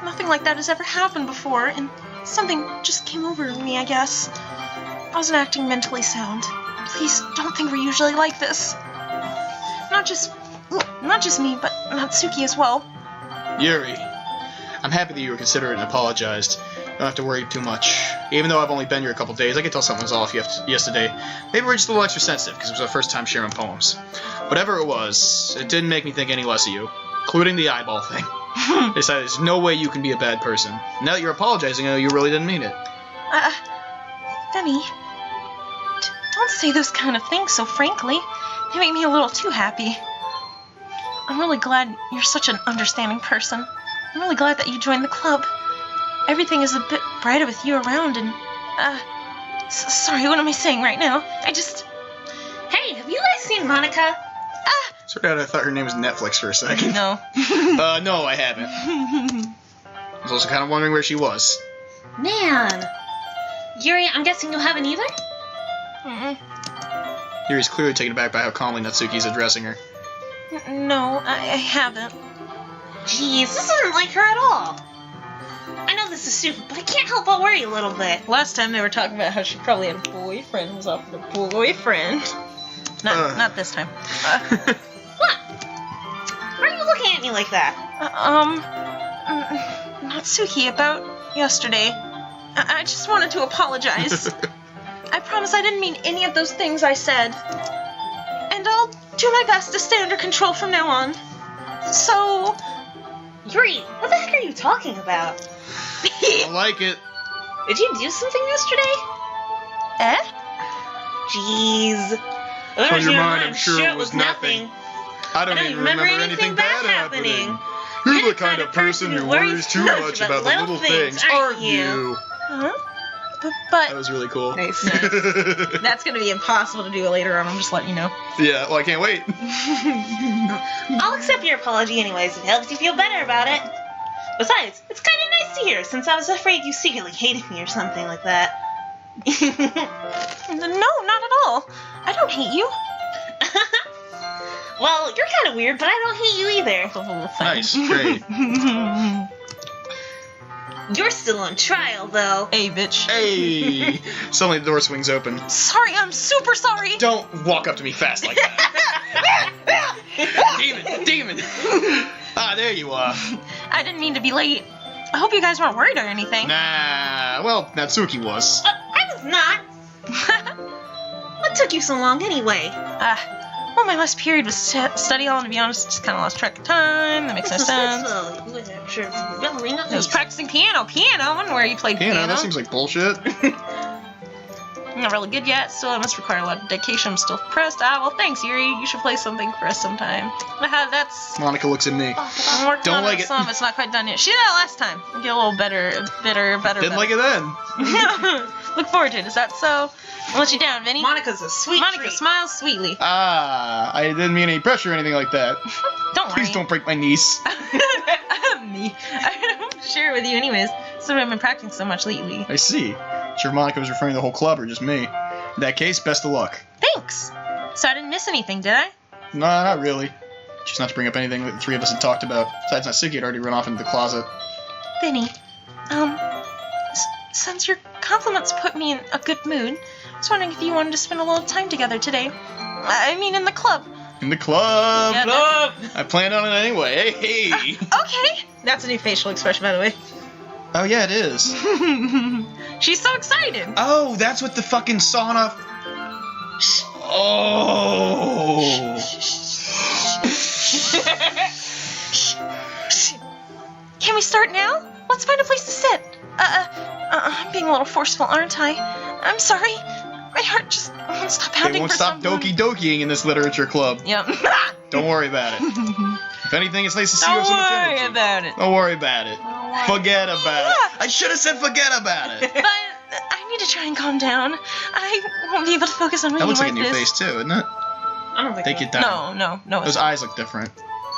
Nothing like that has ever happened before, and something just came over me, I guess. I wasn't acting mentally sound. Please don't think we're usually like this. Not just me, but Natsuki as well. Yuri, I'm happy that you were considerate and apologized. You don't have to worry too much. Even though I've only been here a couple days, I could tell something was off yesterday. Maybe we're just a little extra sensitive because it was our first time sharing poems. Whatever it was, it didn't make me think any less of you, including the eyeball thing. I decided there's no way you can be a bad person. Now that you're apologizing, you really didn't mean it. Vinny, don't say those kind of things so frankly. They make me a little too happy. I'm really glad you're such an understanding person. I'm really glad that you joined the club. Everything is a bit brighter with you around and, sorry, what am I saying right now? Hey, have you guys seen Monika? Sorry, I thought her name was Netflix for a second. No. No, I haven't. I was also kind of wondering where she was. Man. Yuri, I'm guessing you haven't either? Mm-mm. Yuri's clearly taken aback by how calmly Natsuki's addressing her. No, I haven't. Jeez, this isn't like her at all. I know this is stupid, but I can't help but worry a little bit. Last time they were talking about how she probably had a boyfriend, was offered a boyfriend. Not this time. What? Why are you looking at me like that? Natsuki, about yesterday. I just wanted to apologize. I promise I didn't mean any of those things I said. And I'll do my best to stay under control from now on. So... Yuri, what the heck are you talking about? I like it. Did you do something yesterday? Jeez. On your mind, I'm sure it was nothing. I don't even remember anything bad happening. You're the kind of person who worries too much about the little things, aren't you? Huh? But That was really cool. Nice. That's gonna be impossible to do later on. I'm just letting you know. Yeah, well, I can't wait. I'll accept your apology anyways. It helps you feel better about it. Besides, it's kind of nice to hear, since I was afraid you secretly hated me or something like that. No, not at all. I don't hate you. Well, you're kind of weird, but I don't hate you either. Nice, great. You're still on trial, though. Hey, bitch. Hey! Suddenly the door swings open. Sorry, I'm super sorry. Don't walk up to me fast like that. Demon! Ah, there you are. I didn't mean to be late. I hope you guys weren't worried or anything. Nah, well, Natsuki was. I was not. What took you so long, anyway? Well, my last period was study hall, and to be honest, just kind of lost track of time. That makes no sense. I was practicing piano. I wonder where you played piano. That seems like bullshit. I'm not really good yet, still it must require a lot of dedication. I'm still depressed. Well, thanks, Yuri. You should play something for us sometime. That's... Monika looks at me. I'm working Don't on like it. it. Some of it's not quite done yet. She did that last time. Get a little better. Didn't like it then. Look forward to it. Is that so? I'll let you down, Vinny. Monika's a sweet Monika treat. smiles sweetly. I didn't mean any pressure or anything like that. Don't worry. Please don't break my niece. Me. I'm sure with you anyways. So I've been practicing so much lately. I see. Sure if Monika was referring to the whole club or just me. In that case, best of luck. Thanks. So I didn't miss anything, did I? No, not really. Just not to bring up anything that the three of us had talked about. Besides, Natsuki had already run off into the closet. Vinny, since your compliments put me in a good mood, I was wondering if you wanted to spend a little time together today. I mean, in the club. In the club! Yeah, Club! I planned on it anyway. Hey! Okay. That's a new facial expression, by the way. Oh, yeah, it is. She's so excited. Oh, that's what the fucking sauna... Oh! Can we start now? Let's find a place to sit. I'm being a little forceful, aren't I? I'm sorry. My heart just won't stop pounding They won't for stop someone. doki-dokiing in this literature club. Yep. Don't worry about it. If anything, it's nice to see Don't you have so much worry energy. about it. Don't worry about it. Forget about it. Yeah. I should have said forget about it. But I need to try and calm down. I won't be able to focus on That reading looks like like a new this. face, too, isn't it? I don't think Take so. it down. No. Those It's eyes look different.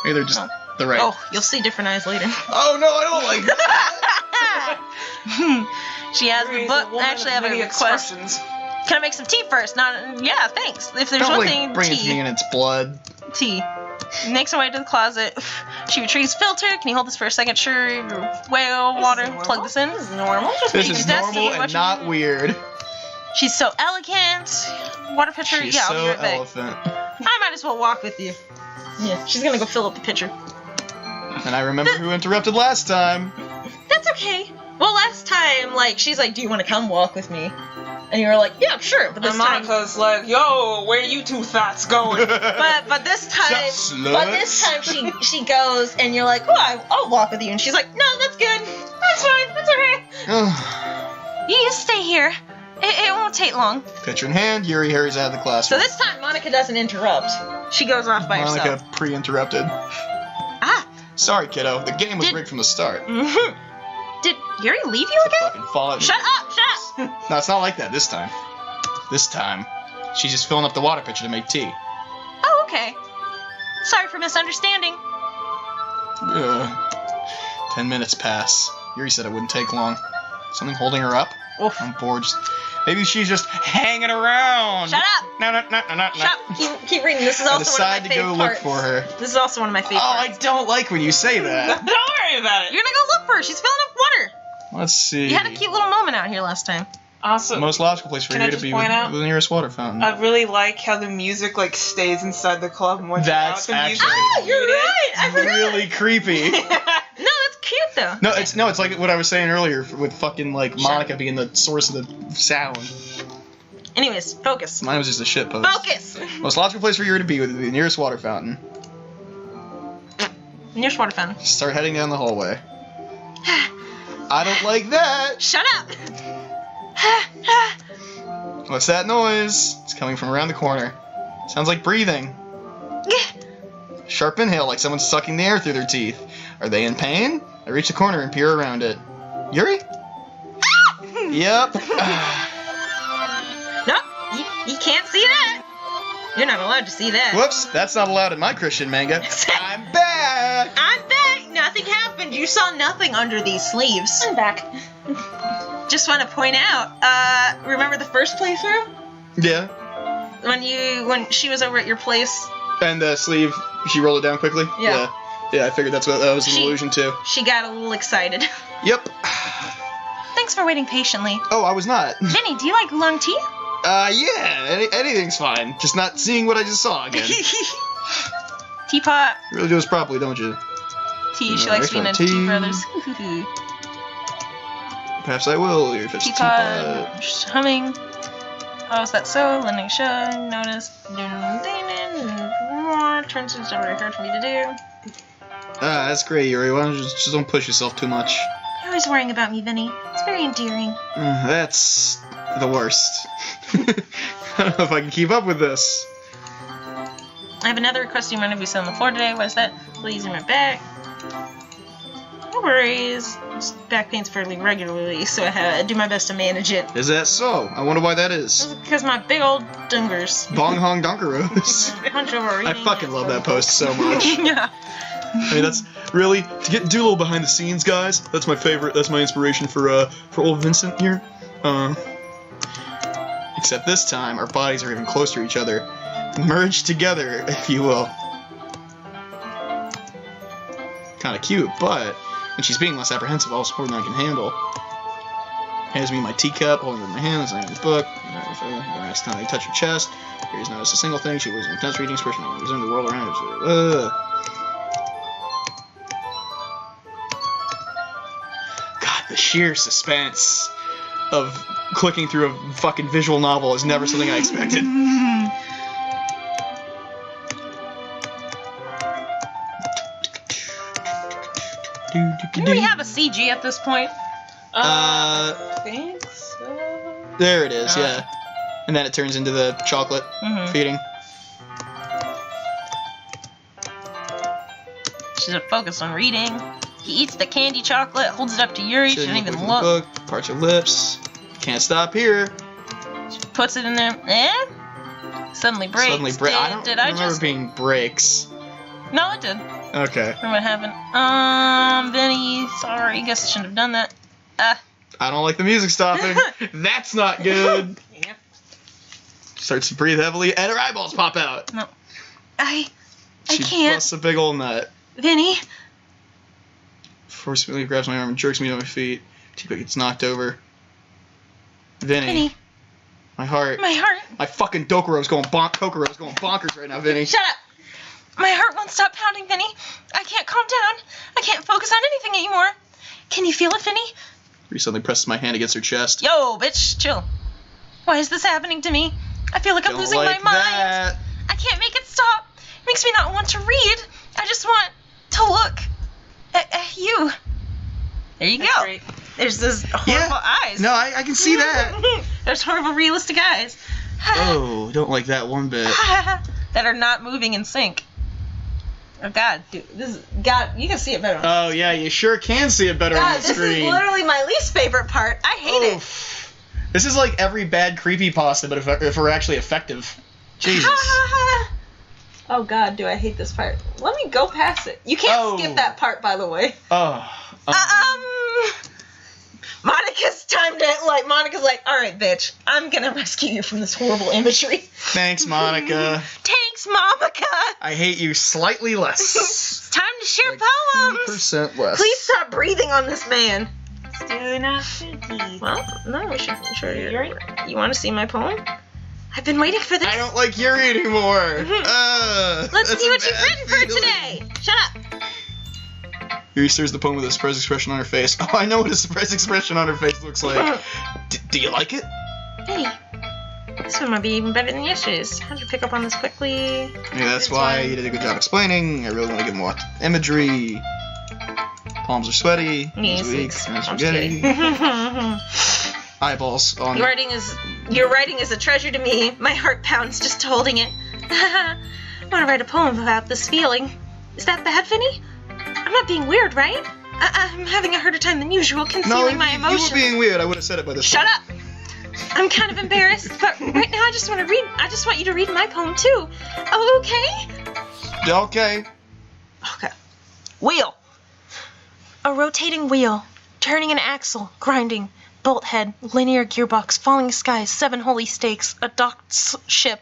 Maybe they're just No. the right. Oh, you'll see different eyes later. Oh, no, I don't like that. She has the Yuri's book. a woman Actually, I of have a many request. expressions. Can I make some tea first? Yeah, thanks. If there's Don't one like thing, bring it to me tea. in its blood. Tea. Makes her way to the closet. She retrieves filter. Can you hold this for a second? Sure. Whale, water. Plug this in. This is normal. This She's is dusty, normal what and you not do? weird. She's so elegant. Water pitcher. She's Yeah, I'll be so right back. elephant. I might as well walk with you. Yeah, she's gonna go fill up the pitcher. And I remember who interrupted last time. That's okay. Well, last time, like, she's like, do you want to come walk with me? And you were like, yeah, sure. But this And time, Monica's like, yo, where you two thoughts going? but this time, she goes, and you're like, oh, I'll walk with you. And she's like, no, that's good. That's fine. That's okay. You stay here. It won't take long. Picture in hand, Yuri hurries out of the So classroom. this time, Monica doesn't interrupt. She goes off by Monica herself. pre-interrupted. Ah. Sorry, kiddo. The game was rigged from the start. Mm-hmm. Did Yuri leave you again? Fucking fall out. Shut up! Shut up! No, it's not like that this time. This time, she's just filling up the water pitcher to make tea. Oh, okay. Sorry for misunderstanding. 10 minutes pass. Yuri said it wouldn't take long. Something holding her up? Oof. I'm bored. Maybe she's just hanging around. Shut up! No. Shut up! Keep reading. This is I also one of decide my to go favorite look parts. for her. This is also one of my favorite Oh, I parts. don't like when you say that. Don't worry about it. You're gonna go look for her. She's filling up water. Let's see. You had a cute little moment out here last time. Also, The most logical place for Can I you to just be point with out- the nearest water fountain. I really like how the music like stays inside the club and once That's you're out, the music actually- Oh, is you're muted. right. I forgot. really creepy. No, that's cute though. No, it's like what I was saying earlier with fucking like Monica being the source of the sound. Anyways, focus. Mine was just a shit post. Focus. Most logical place for you to be with the nearest water fountain. Nearest water fountain. Start heading down the hallway. I don't like that. Shut up. What's that noise? It's coming from around the corner. Sounds like breathing. Sharp inhale, like someone's sucking the air through their teeth. Are they in pain? I reach the corner and peer around it. Yuri? Yep. No, you can't see that. You're not allowed to see that. Whoops, that's not allowed in my Christian manga. I'm back! I'm back. Nothing happened. You saw nothing under these sleeves. I'm back. Just want to point out. Remember the first playthrough Yeah. when she was over at your place? And the sleeve, she rolled it down quickly? Yeah. Yeah, I figured that's what that was an She- allusion to. She got a little excited. Yep. Thanks for waiting patiently. Oh, I was not. Vinny, do you like long tea? Yeah, anything's fine. Just not seeing what I just saw again. Teapot. You really do this properly, don't you? Tea. She Yeah, likes being a tea tea. brothers. Perhaps I will. If it's Teapot. Just humming. Oh, is that so? Lending show. Notice. Turns into very hard for me to do. That's great, Yuri. Why don't you just don't push yourself too much? You're always worrying about me, Vinny. It's very endearing. That's the worst. I don't know if I can keep up with this. I have another request. You want to be on the floor today? What is that? Please in my back. No worries. This back pain's fairly regularly, so I do my best to manage it. Is that so? I wonder why that is. Because my big old dungers. Bong Hong Dunkaroos. Punch over I reading. fucking love that post so much. Yeah. I mean, that's really do a little behind the scenes, guys. That's my favorite. That's my inspiration for old Vincent here. Except this time, our bodies are even closer to each other, merged together, if you will. Kind of cute, but when she's being less apprehensive, also more than I can handle. Hands me my teacup, holding it in my hand, as I in the book. The last time I touch her chest, here's noticed a single thing. She was an intense reading expression. I resumed the world around her. God, the sheer suspense of clicking through a fucking visual novel is never something I expected. Didn't we have a CG at this point? I think so. There it is, yeah. And then it turns into the chocolate feeding. She's focused on reading. He eats the candy chocolate, holds it up to Yuri. She doesn't even Looking look. at the book, parts her lips. Can't stop here. She puts it in there. Suddenly breaks. Suddenly break. I don't Did I remember just? being breaks. No, it did. Okay. Remember what happened? Vinny, sorry. Guess I shouldn't have done that. I don't like the music stopping. That's not good. Yeah. Starts to breathe heavily, and her eyeballs pop out. No. I She can't. busts a big old nut. Vinny. Forcefully grabs my arm and jerks me to my feet. Teabag gets knocked over. Vinny. My heart. My heart. My fucking Kokoro's going bonkers right now, Vinny. Shut up. My heart won't stop pounding, Vinny. I can't calm down. I can't focus on anything anymore. Can you feel it, Vinny? Bree suddenly presses my hand against her chest. Yo, bitch, chill. Why is this happening to me? I feel like I'm Don't losing like my mind. that. I can't make it stop. It makes me not want to read. I just want to look at you. There you That's go. great. There's those horrible eyes. No, I can see that. There's horrible realistic eyes. Oh, don't like that one bit. That are not moving in sync. Oh God, dude, this is God. You can see it better. Oh yeah, you sure can see it better on God, the this screen. is literally my least favorite part. I hate it. This is like every bad creepypasta, but if we're actually effective. Jesus. Oh God, do I hate this part? Let me go past it. You can't skip that part, by the way. Monica's like, all right, bitch, I'm gonna rescue you from this horrible imagery. Thanks, Monica. Thanks, Monica. I hate you slightly less. It's time to share Like poems. 2% less. Please stop breathing on this man. Let's do Natsuki. Well, no, we should show you. You want to see my poem? I've been waiting for this. I don't like Yuri anymore. Let's that's see a what you've bad written for feeling. today. Shut up. Yuri stirs the poem with a surprised expression on her face. Oh, I know what a surprised expression on her face looks like. Do you like it? Vinny, this one might be even better than yesterday's. How'd you pick up on this quickly? Yeah, that's why you did a good job explaining. I really want to give more imagery. Palms are sweaty. Knees weak. I'm Spaghetti. Eyeballs on. Your writing is a treasure to me. My heart pounds just holding it. I want to write a poem about this feeling. Is that bad, Vinny? I'm not being weird, right? I'm having a harder time than usual concealing my emotions. You were being weird. I would have said it by this Shut point. up! I'm kind of embarrassed, but right now I just want you to read my poem too. Oh, okay? Okay. Okay. Wheel. A rotating wheel, turning an axle, grinding, bolt head, linear gearbox, falling skies, 7 holy stakes, a docked ship,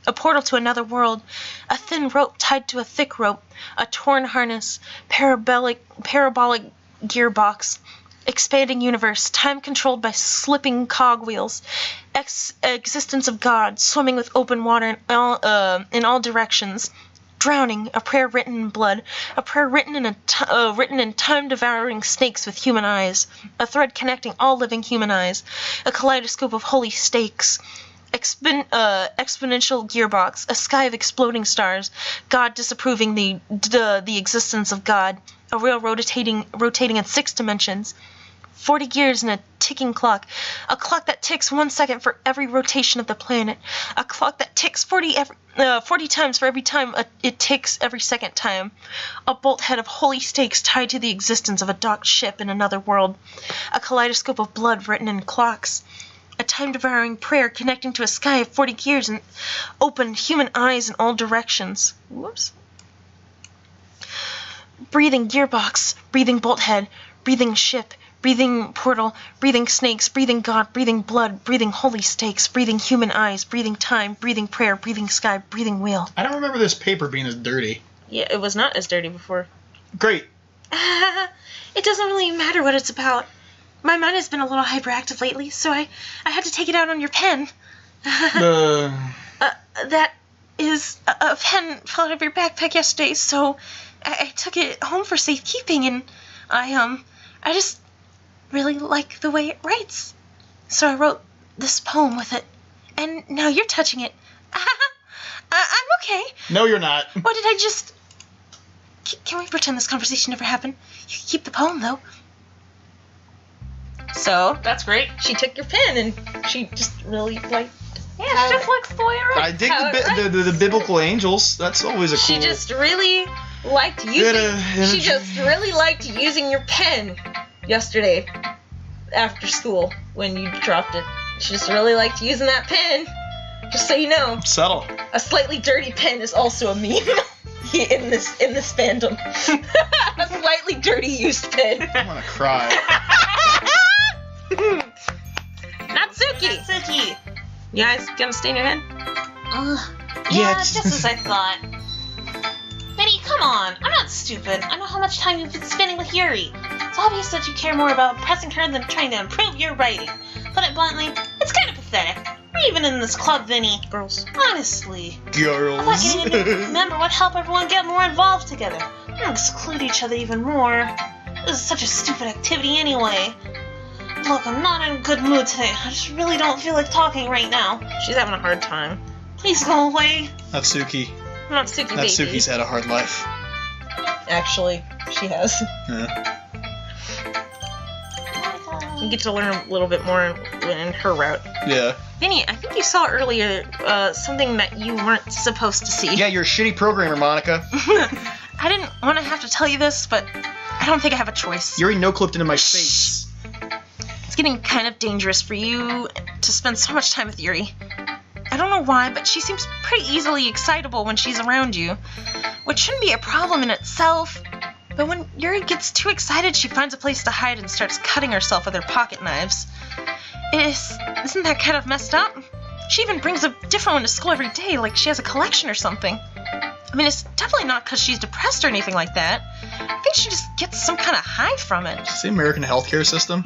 a portal to another world, a thin rope tied to a thick rope, a torn harness, parabolic gearbox, expanding universe, time controlled by slipping cogwheels, existence of God, swimming with open water in all directions, drowning, a prayer written in blood, a prayer written in time-devouring snakes with human eyes, a thread connecting all living human eyes, a kaleidoscope of holy stakes, exponential gearbox, a sky of exploding stars, God disapproving the existence of God, a rail rotating in 6 dimensions, 40 gears in a ticking clock, a clock that ticks 1 second for every rotation of the planet, a clock that ticks 40 times for every time it ticks every second time, a bolt head of holy stakes tied to the existence of a docked ship in another world, a kaleidoscope of blood written in clocks, a time-devouring prayer connecting to a sky of 40 gears and open human eyes in all directions. Whoops. Breathing gearbox, breathing bolt head, breathing ship, breathing portal, breathing snakes, breathing God, breathing blood, breathing holy stakes, breathing human eyes, breathing time, breathing prayer, breathing sky, breathing wheel. I don't remember this paper being as dirty. Yeah, it was not as dirty before. Great. It doesn't really matter what it's about. My mind has been a little hyperactive lately, so I had to take it out on your pen. That is a pen fell out of your backpack yesterday, so I took it home for safekeeping, and I just really like the way it writes. So I wrote this poem with it, and now you're touching it. I'm okay. No, you're not. Or did I just... Can we pretend this conversation never happened? You can keep the poem, though. So, That's great. she took your pen, and she just really liked... Yeah, she just likes the way it I dig the biblical angels. That's always a cool... She just really liked using your pen yesterday after school when you dropped it. She just really liked using that pen. Just so you know, Subtle. a slightly dirty pen is also a meme in this fandom. A slightly dirty used pen. I want to cry. Natsuki! Natsuki! You guys gonna stay in your head? Yeah, it's- just as I thought. Vinny, come on. I'm not stupid. I know how much time you've been spending with Yuri. It's obvious that you care more about impressing her than trying to improve your writing. Put it bluntly, it's kind of pathetic. We're even in this club, Vinny. Girls. Honestly. I thought Girls. getting a new member would help everyone get more involved together. And exclude each other even more. This is such a stupid activity anyway. Look, I'm not in a good mood today. I just really don't feel like talking right now. She's having a hard time. Please go away. Natsuki. Natsuki baby. Natsuki's had a hard life. Actually, she has. Yeah. You get to learn a little bit more in her route. Yeah. Vinny, I think you saw earlier something that you weren't supposed to see. Yeah, you're a shitty programmer, Monika. I didn't want to have to tell you this, but I don't think I have a choice. Yuri no-clipped into my face. It's getting kind of dangerous for you to spend so much time with Yuri. I don't know why, but she seems pretty easily excitable when she's around you, which shouldn't be a problem in itself. But when Yuri gets too excited, she finds a place to hide and starts cutting herself with her pocket knives. Isn't that kind of messed up? She even brings a different one to school every day, like she has a collection or something. I mean, it's definitely not because she's depressed or anything like that. I think she just gets some kind of high from it. It's the American healthcare system.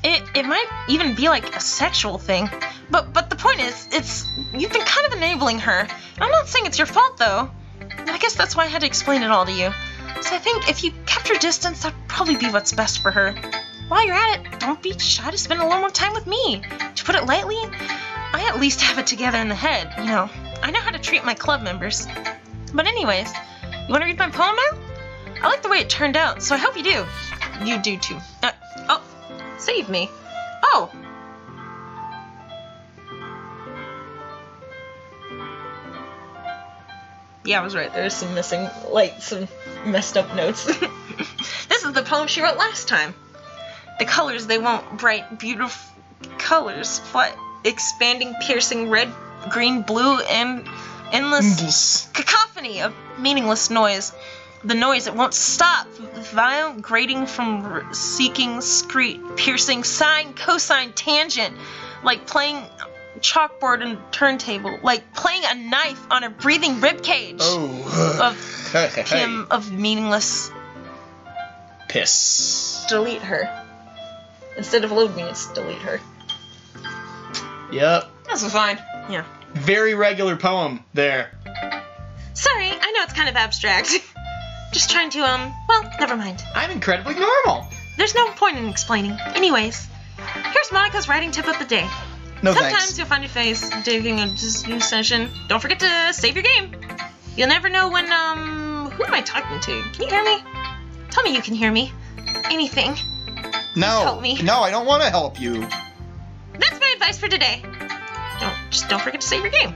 It might even be like a sexual thing. But the point is, you've been kind of enabling her. I'm not saying it's your fault, though. I guess that's why I had to explain it all to you. So I think if you kept your distance, that'd probably be what's best for her. While you're at it, don't be shy to spend a little more time with me. To put it lightly, I at least have it together in the head, you know. I know how to treat my club members. But anyways, you want to read my poem now? I like the way it turned out, so I hope you do. You do too. Oh, save me. Oh. Yeah, I was right. There's some missing, some messed up notes. This is the poem she wrote last time. The colors, they won't bright, beautiful colors. Flat, expanding, piercing, red, green, blue, and endless cacophony of meaningless noise. The noise, it won't stop. Vile, grating from seeking, screet, piercing, sine, cosine, tangent. Like playing chalkboard and turntable. Like playing a knife on a breathing ribcage. Oh. Of meaningless. Piss. Delete her. Instead of load me, it's delete her. Yep. That's fine. Yeah. Very regular poem there. Sorry, I know it's kind of abstract. Just trying to, well, never mind. I'm incredibly normal. There's no point in explaining. Anyways, here's Monika's writing tip of the day. No Sometimes thanks. you'll find your face taking a new session. Don't forget to save your game. You'll never know when, who am I talking to? Can you hear me? Tell me you can hear me. Anything. No. help me. No, I don't want to help you. That's my advice for today. Just don't forget to save your game.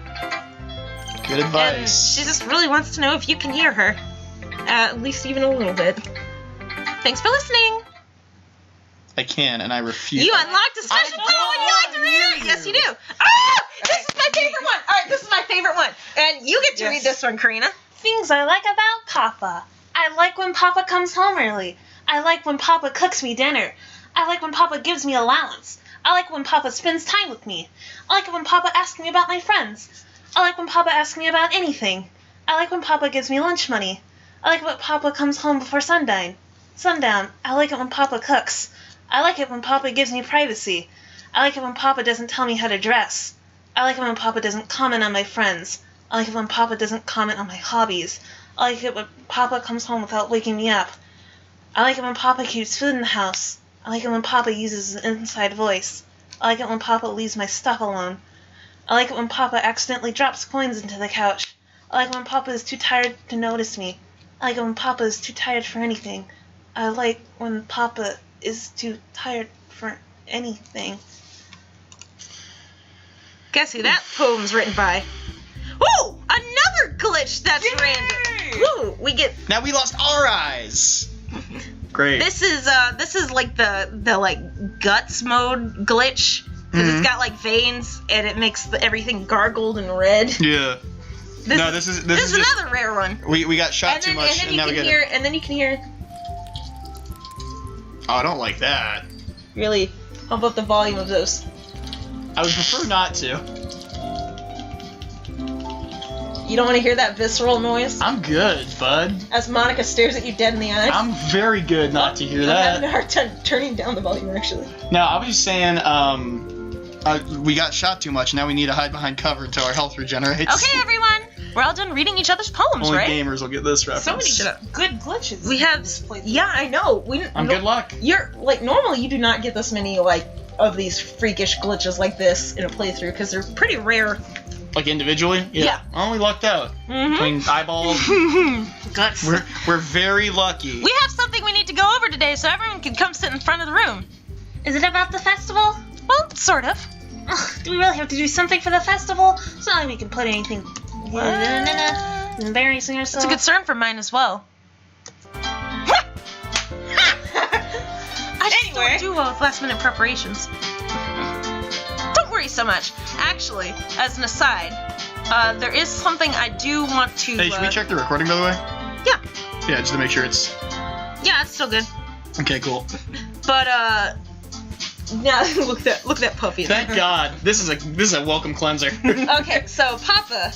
Good advice. And she just really wants to know if you can hear her. At least even a little bit. Thanks for listening. I can, and I refuse. You unlocked a special power when you like to read it. Yes, you do. Ah! This is my favorite one. All right, this is my favorite one. And you get to read this one, Karina. Things I like about Papa. I like when Papa comes home early. I like when Papa cooks me dinner. I like when Papa gives me allowance. I like when Papa spends time with me. I like it when Papa asks me about my friends. I like when Papa asks me about anything. I like when Papa gives me lunch money. I like it when Papa comes home before sundown. I like it when Papa cooks. I like it when Papa gives me privacy. I like it when Papa doesn't tell me how to dress. I like it when Papa doesn't comment on my friends. I like it when Papa doesn't comment on my hobbies. I like it when Papa comes home without waking me up. I like it when Papa keeps food in the house. I like it when Papa uses an inside voice. I like it when Papa leaves my stuff alone. I like it when Papa accidentally drops coins into the couch. I like it when Papa is too tired to notice me. I like it when Papa is too tired for anything. I like when Papa is too tired for anything. Guess who that poem's written by? Ooh, another glitch that's random. Ooh, we get. Now we lost our eyes. Great. This is like the like guts mode glitch because it's got like veins and it makes everything gargled and red. Yeah. This is just, another rare one. We got shot too much, and now we get it. And then you can hear. Oh, I don't like that. really pump up the volume of those. I would prefer not to. You don't want to hear that visceral noise? I'm good, bud. As Monika stares at you dead in the eyes. I'm very good not to hear I'm that. having a hard time turning down the volume, actually. Now, I was just saying, we got shot too much. Now we need to hide behind cover until our health regenerates. Okay, everyone. We're all done reading each other's poems, Only right? gamers will get this reference. So many good glitches. We have... Yeah, I know. Good luck. You're, like, normally you do not get this many, like, of these freakish glitches like this in a playthrough, because they're pretty rare. Like individually? Yeah. I only lucked out. Between eyeballs. Guts. We're very lucky. We have something we need to go over today, so everyone can come sit in front of the room. Is it about the festival? Well, sort of. Ugh, do we really have to do something for the festival? It's not like we can put anything... Embarrassing It's ourselves. a concern for mine as well. I just don't do well with last-minute preparations. Don't worry so much. Actually, as an aside, there is something I do want to... Hey, should we check the recording, by the way? Yeah. Yeah, just to make sure it's... Yeah, it's still good. Okay, cool. But, now, look at that puppy. Thank God. This is a welcome cleanser. Okay, so, Papa,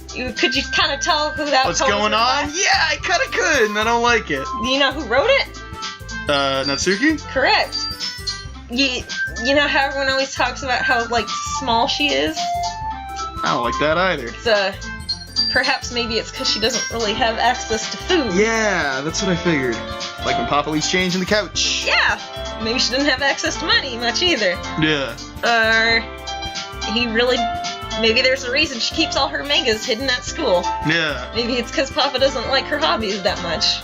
could you kind of tell who that What's poem was going written on? by? Yeah, I kind of could, and I don't like it. Do you know who wrote it? Natsuki? Correct. You know how everyone always talks about how, like, small she is? I don't like that either. It's, perhaps maybe it's because she doesn't really have access to food. Yeah, that's what I figured. Like when Papa leaves change in the couch. Yeah. Maybe she didn't have access to money much either. Yeah. Maybe there's a reason she keeps all her mangas hidden at school. Yeah. Maybe it's because Papa doesn't like her hobbies that much.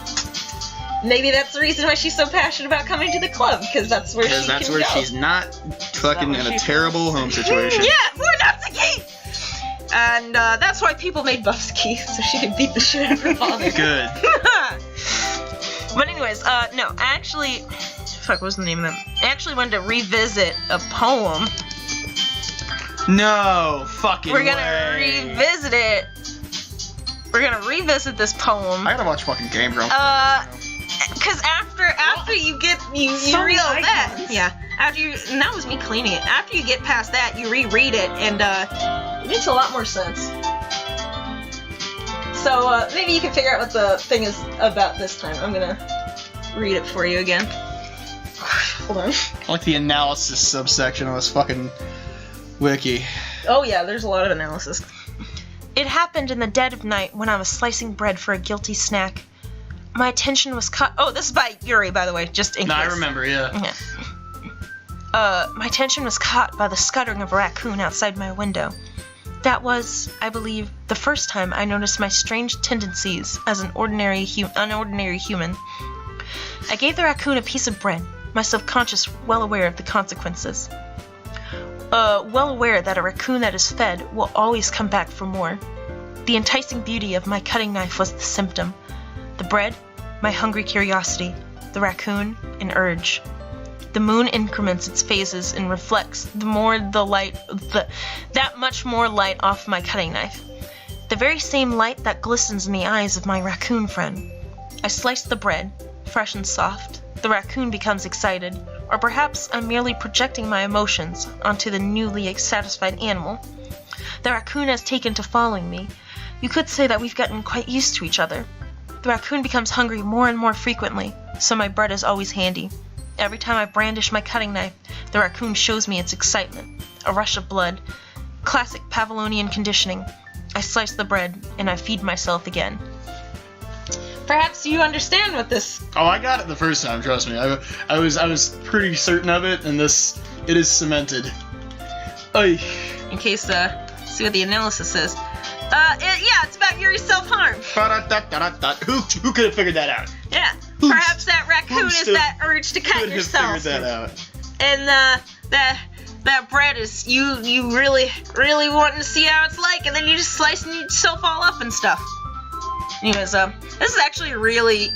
Maybe that's the reason why she's so passionate about coming to the club, because that's where she can go. She's not fucking in a terrible home situation. Yeah, poor Natsuki! And that's why people made Buffsky, so she could beat the shit out of her father. Good. But anyways, no, actually... Fuck, what was the name of them? I actually wanted to revisit a poem. No fucking We're gonna revisit it. We're gonna revisit this poem. I gotta watch fucking Game Grumps. Cause after you get you So read all many that, icons. yeah. And that was me cleaning it. After you get past that, you reread it, and it makes a lot more sense. So maybe you can figure out what the thing is about this time. I'm gonna read it for you again. Hold on. I like the analysis subsection of this fucking wiki. Oh yeah, there's a lot of analysis. It happened in the dead of night when I was slicing bread for a guilty snack. My attention was caught. Oh, this is by Yuri, by the way, just in No, case. I remember, yeah. Yeah. My attention was caught by the scuttering of a raccoon outside my window. That was, I believe, the first time I noticed my strange tendencies as an unordinary human. I gave the raccoon a piece of bread, my self-conscious well aware of the consequences. Well aware that a raccoon that is fed will always come back for more. The enticing beauty of my cutting knife was the symptom. The bread, my hungry curiosity. The raccoon, an urge. The moon increments its phases and reflects that much more light off my cutting knife. The very same light that glistens in the eyes of my raccoon friend. I slice the bread, fresh and soft. The raccoon becomes excited, or perhaps I'm merely projecting my emotions onto the newly satisfied animal. The raccoon has taken to following me. You could say that we've gotten quite used to each other. The raccoon becomes hungry more and more frequently, so my bread is always handy. Every time I brandish my cutting knife, the raccoon shows me its excitement. A rush of blood. Classic Pavlovian conditioning. I slice the bread, and I feed myself again. Perhaps you understand what this... Oh, I got it the first time, trust me. I was pretty certain of it, and it is cemented. Oy. In case, see what the analysis says. It's about Yuri's self-harm. Who could have figured that out? Yeah. Perhaps that raccoon is that urge to cut yourself. Could have figured that out. And that bread is you really wanting to see how it's like, and then you just slicing yourself all up and stuff. Anyways, this is actually really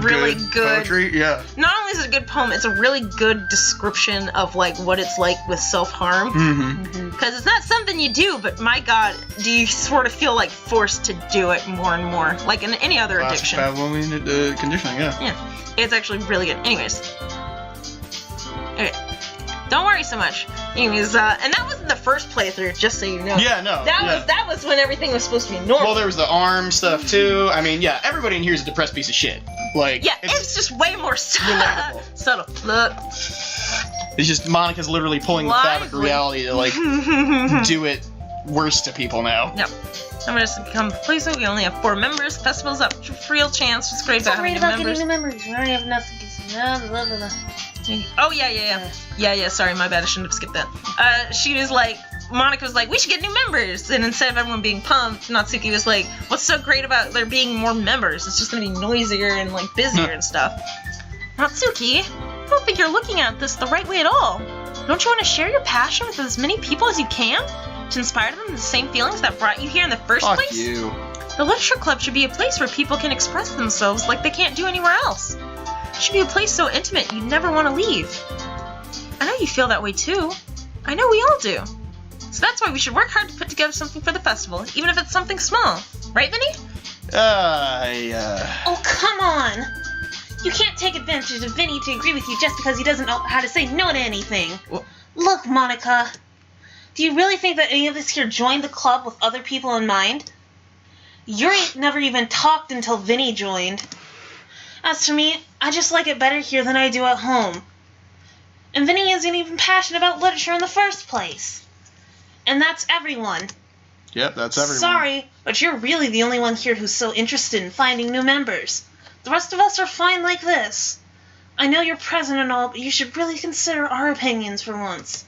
good. Poetry, yeah. Not only is it a good poem, it's a really good description of like what it's like with self-harm. Mm-hmm. Because it's not something you do, but my God, do you sort of feel like forced to do it more and more, like in any other addiction. Pavlovian conditioning, yeah. Yeah, it's actually really good. Anyways, okay. Don't worry so much. Anyways, and that wasn't the first playthrough, just so you know. Yeah, no. That was when everything was supposed to be normal. Well, there was the arm stuff too. I mean, yeah, everybody in here is a depressed piece of shit. Like, yeah, it's just way more relatable. subtle. Look. It's just Monika's literally pulling the fabric of reality to like do it worse to people now. Yep. I'm gonna become complacent. We only have 4 members. Festival's up for real chance. It's great about having new members. Getting new members. We already have Natsuki. Blah, blah, blah. Oh yeah. Sorry, my bad. I shouldn't have skipped that. She was like, Monika was like, we should get new members. And instead of everyone being pumped, Natsuki was like, what's so great about there being more members? It's just gonna be noisier and like busier and stuff. Natsuki, I don't think you're looking at this the right way at all. Don't you want to share your passion with as many people as you can? To inspire them with the same feelings that brought you here in the first place? Fuck you. The literature club should be a place where people can express themselves like they can't do anywhere else. It should be a place so intimate you'd never want to leave. I know you feel that way too. I know we all do. So that's why we should work hard to put together something for the festival, even if it's something small. Right, Vinny? Oh, come on! You can't take advantage of Vinny to agree with you just because he doesn't know how to say no to anything. Well, look, Monika. Do you really think that any of us here joined the club with other people in mind? Yuri never even talked until Vinny joined. As for me, I just like it better here than I do at home. And Vinny isn't even passionate about literature in the first place. And that's everyone. Yep, that's everyone. Sorry, but you're really the only one here who's so interested in finding new members. The rest of us are fine like this. I know you're present and all, but you should really consider our opinions for once.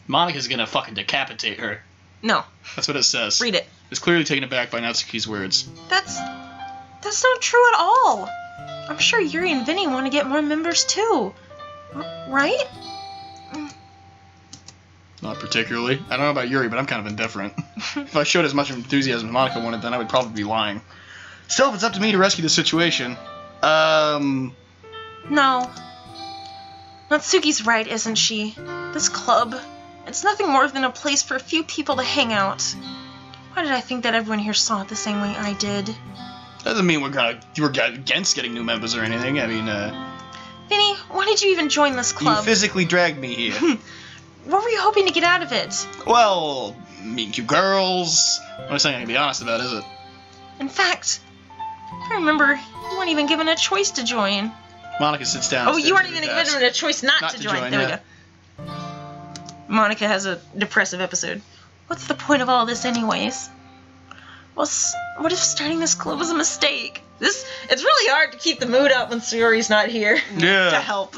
Monika's gonna fucking decapitate her. No. That's what it says. Read it. It's clearly taken aback by Natsuki's words. That's not true at all. I'm sure Yuri and Vinny want to get more members too. Right? Not particularly. I don't know about Yuri, but I'm kind of indifferent. If I showed as much enthusiasm as Monika wanted, then I would probably be lying. Still, if it's up to me to rescue the situation, No. Natsuki's right, isn't she? This club, it's nothing more than a place for a few people to hang out. Why did I think that everyone here saw it the same way I did? Doesn't mean you were against getting new members or anything. I mean, Vinny, why did you even join this club? You physically dragged me here. What were you hoping to get out of it? Well, meeting cute girls. Not something I can be honest about, is it? In fact, I remember you weren't even given a choice to join. Monika sits down. Oh, you weren't even given a choice not to join. There we go. Monika has a depressive episode. What's the point of all this anyways? What if starting this club was a mistake? It's really hard to keep the mood up when Sayori's not here to help.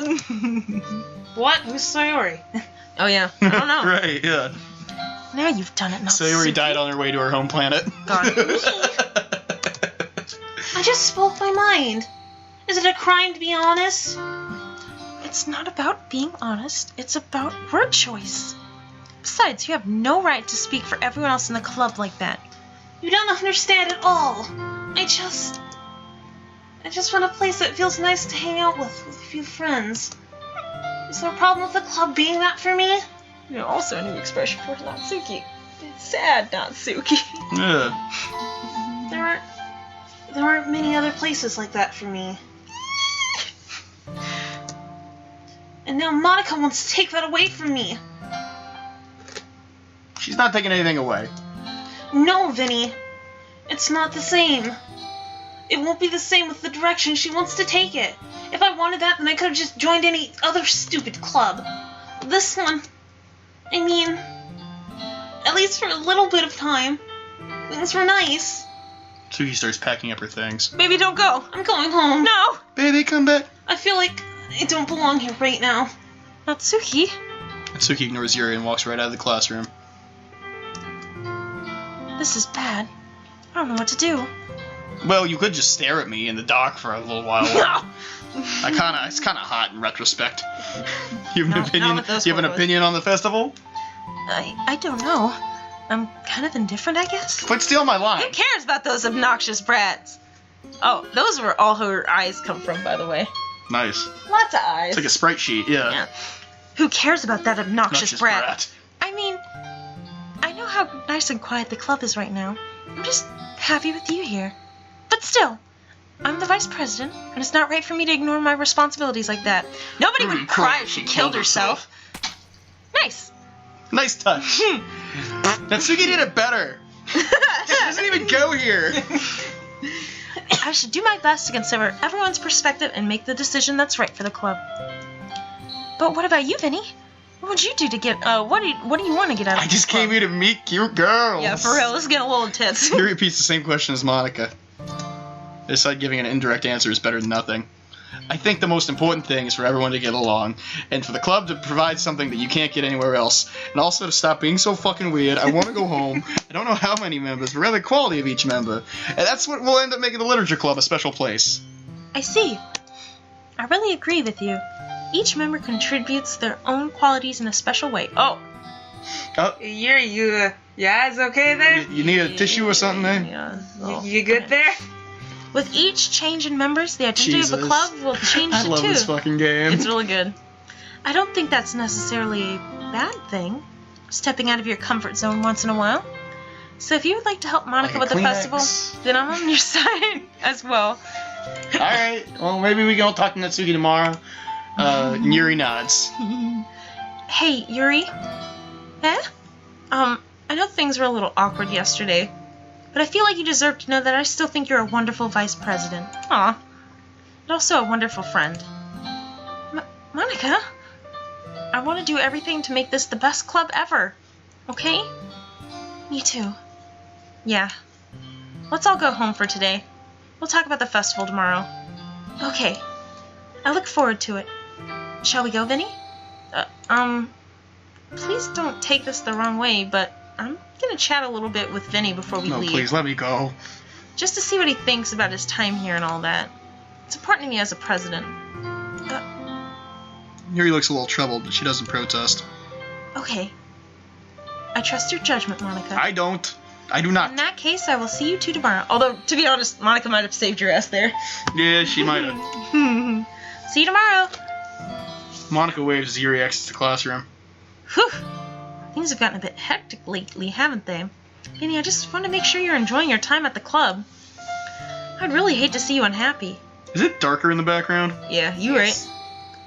What? Who's Sayori? Oh yeah, I don't know. Right, yeah. Now you've done it, Natsuki. Sayori died on her way to her home planet. God. I just spoke my mind. Is it a crime to be honest? It's not about being honest. It's about word choice. Besides, you have no right to speak for everyone else in the club like that. You don't understand at all. I just want a place that feels nice to hang out with a few friends. Is there a problem with the club being that for me? You know, also a new expression for Natsuki. It's sad, Natsuki. Yeah. There aren't many other places like that for me. And now Monika wants to take that away from me. She's not taking anything away. No, Vinny. It's not the same. It won't be the same with the direction she wants to take it. If I wanted that, then I could have just joined any other stupid club. This one, I mean, at least for a little bit of time, things were nice. Tsuki starts packing up her things. Baby, don't go. I'm going home. No. Baby, come back. I feel like I don't belong here right now. Natsuki. Tsuki ignores Yuri and walks right out of the classroom. This is bad. I don't know what to do. Well, you could just stare at me in the dock for a little while. No. It's kind of hot in retrospect. You have an No, opinion? not with those You have an photos. opinion on the festival? I don't know. I'm kind of indifferent, I guess. Quit stealing my line. Who cares about those obnoxious brats? Oh, those were all her eyes come from, by the way. Nice. Lots of eyes. It's like a sprite sheet, yeah. Yeah. Who cares about that obnoxious brat? I mean, I know how nice and quiet the club is right now. I'm just happy with you here. But still, I'm the vice president, and it's not right for me to ignore my responsibilities like that. Nobody would cry if she killed herself. Nice. Nice touch. Natsuki did it better. She doesn't even go here. I should do my best to consider everyone's perspective and make the decision that's right for the club. But what about you, Vinny? What would you do to get, what do you want to get out of I this just club? came here to meet cute girls. Yeah, for real, let's get a little intense. He repeats the same question as Monika. I decided giving an indirect answer is better than nothing. I think the most important thing is for everyone to get along, and for the club to provide something that you can't get anywhere else, and also to stop being so fucking weird. I want to go home. I don't know how many members, but rather the quality of each member. And that's what will end up making the literature club a special place. I see. I really agree with you. Each member contributes their own qualities in a special way. Oh. Yuri, your eyes okay there? You need a tissue or something, eh? Yeah. You good there? With each change in members, the identity of the Jesus. club will change I too. love this fucking game. It's really good. I don't think that's necessarily a bad thing, stepping out of your comfort zone once in a while. So if you would like to help Monika Like a with the Kleenex. festival, then I'm on your side as well. Alright, well, maybe we can all talk to Natsuki tomorrow. Yuri nods. Hey, Yuri. I know things were a little awkward yesterday, but I feel like you deserve to know that I still think you're a wonderful vice president. Aw. And also a wonderful friend. Monika, I want to do everything to make this the best club ever. Okay? Me too. Yeah. Let's all go home for today. We'll talk about the festival tomorrow. Okay. I look forward to it. Shall we go, Vinny? Please don't take this the wrong way, but I'm gonna chat a little bit with Vinny before we No, leave. please, let me go. Just to see what he thinks about his time here and all that. It's important to me as a president. Yuri looks a little troubled, but she doesn't protest. Okay. I trust your judgment, Monika. I don't. I do not. In that case, I will see you two tomorrow. Although, to be honest, Monika might have saved your ass there. Yeah, she might have. See you tomorrow. Monika waves as Yuri exits the classroom. Whew. Things have gotten a bit hectic lately, haven't they? Vinny, I just want to make sure you're enjoying your time at the club. I'd really hate to see you unhappy. Is it darker in the background? Yeah, you right.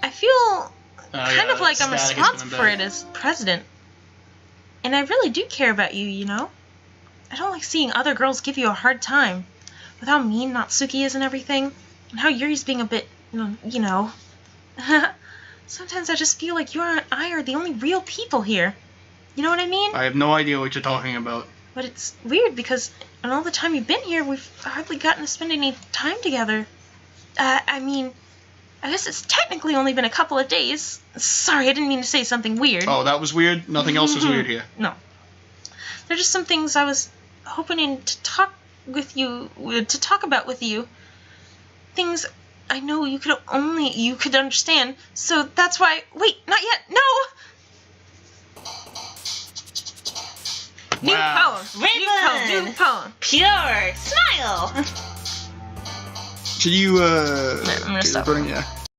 I feel kind of like I'm static has been responsible for embedded. it as president. And I really do care about you, you know? I don't like seeing other girls give you a hard time. With how mean Natsuki is and everything. And how Yuri's being a bit, you know. Sometimes I just feel like you and I are the only real people here. You know what I mean? I have no idea what you're talking about. But it's weird because in all the time you've been here, we've hardly gotten to spend any time together. I mean, I guess it's technically only been a couple of days. Sorry, I didn't mean to say something weird. Oh, that was weird? Nothing else was weird here. No. There are just some things I was hoping to talk about with you. Things I know you could understand. So that's why. Wait, not yet. No. Wow. New poem. Pure smile. Should you, I'm gonna get stop. recording? Yeah.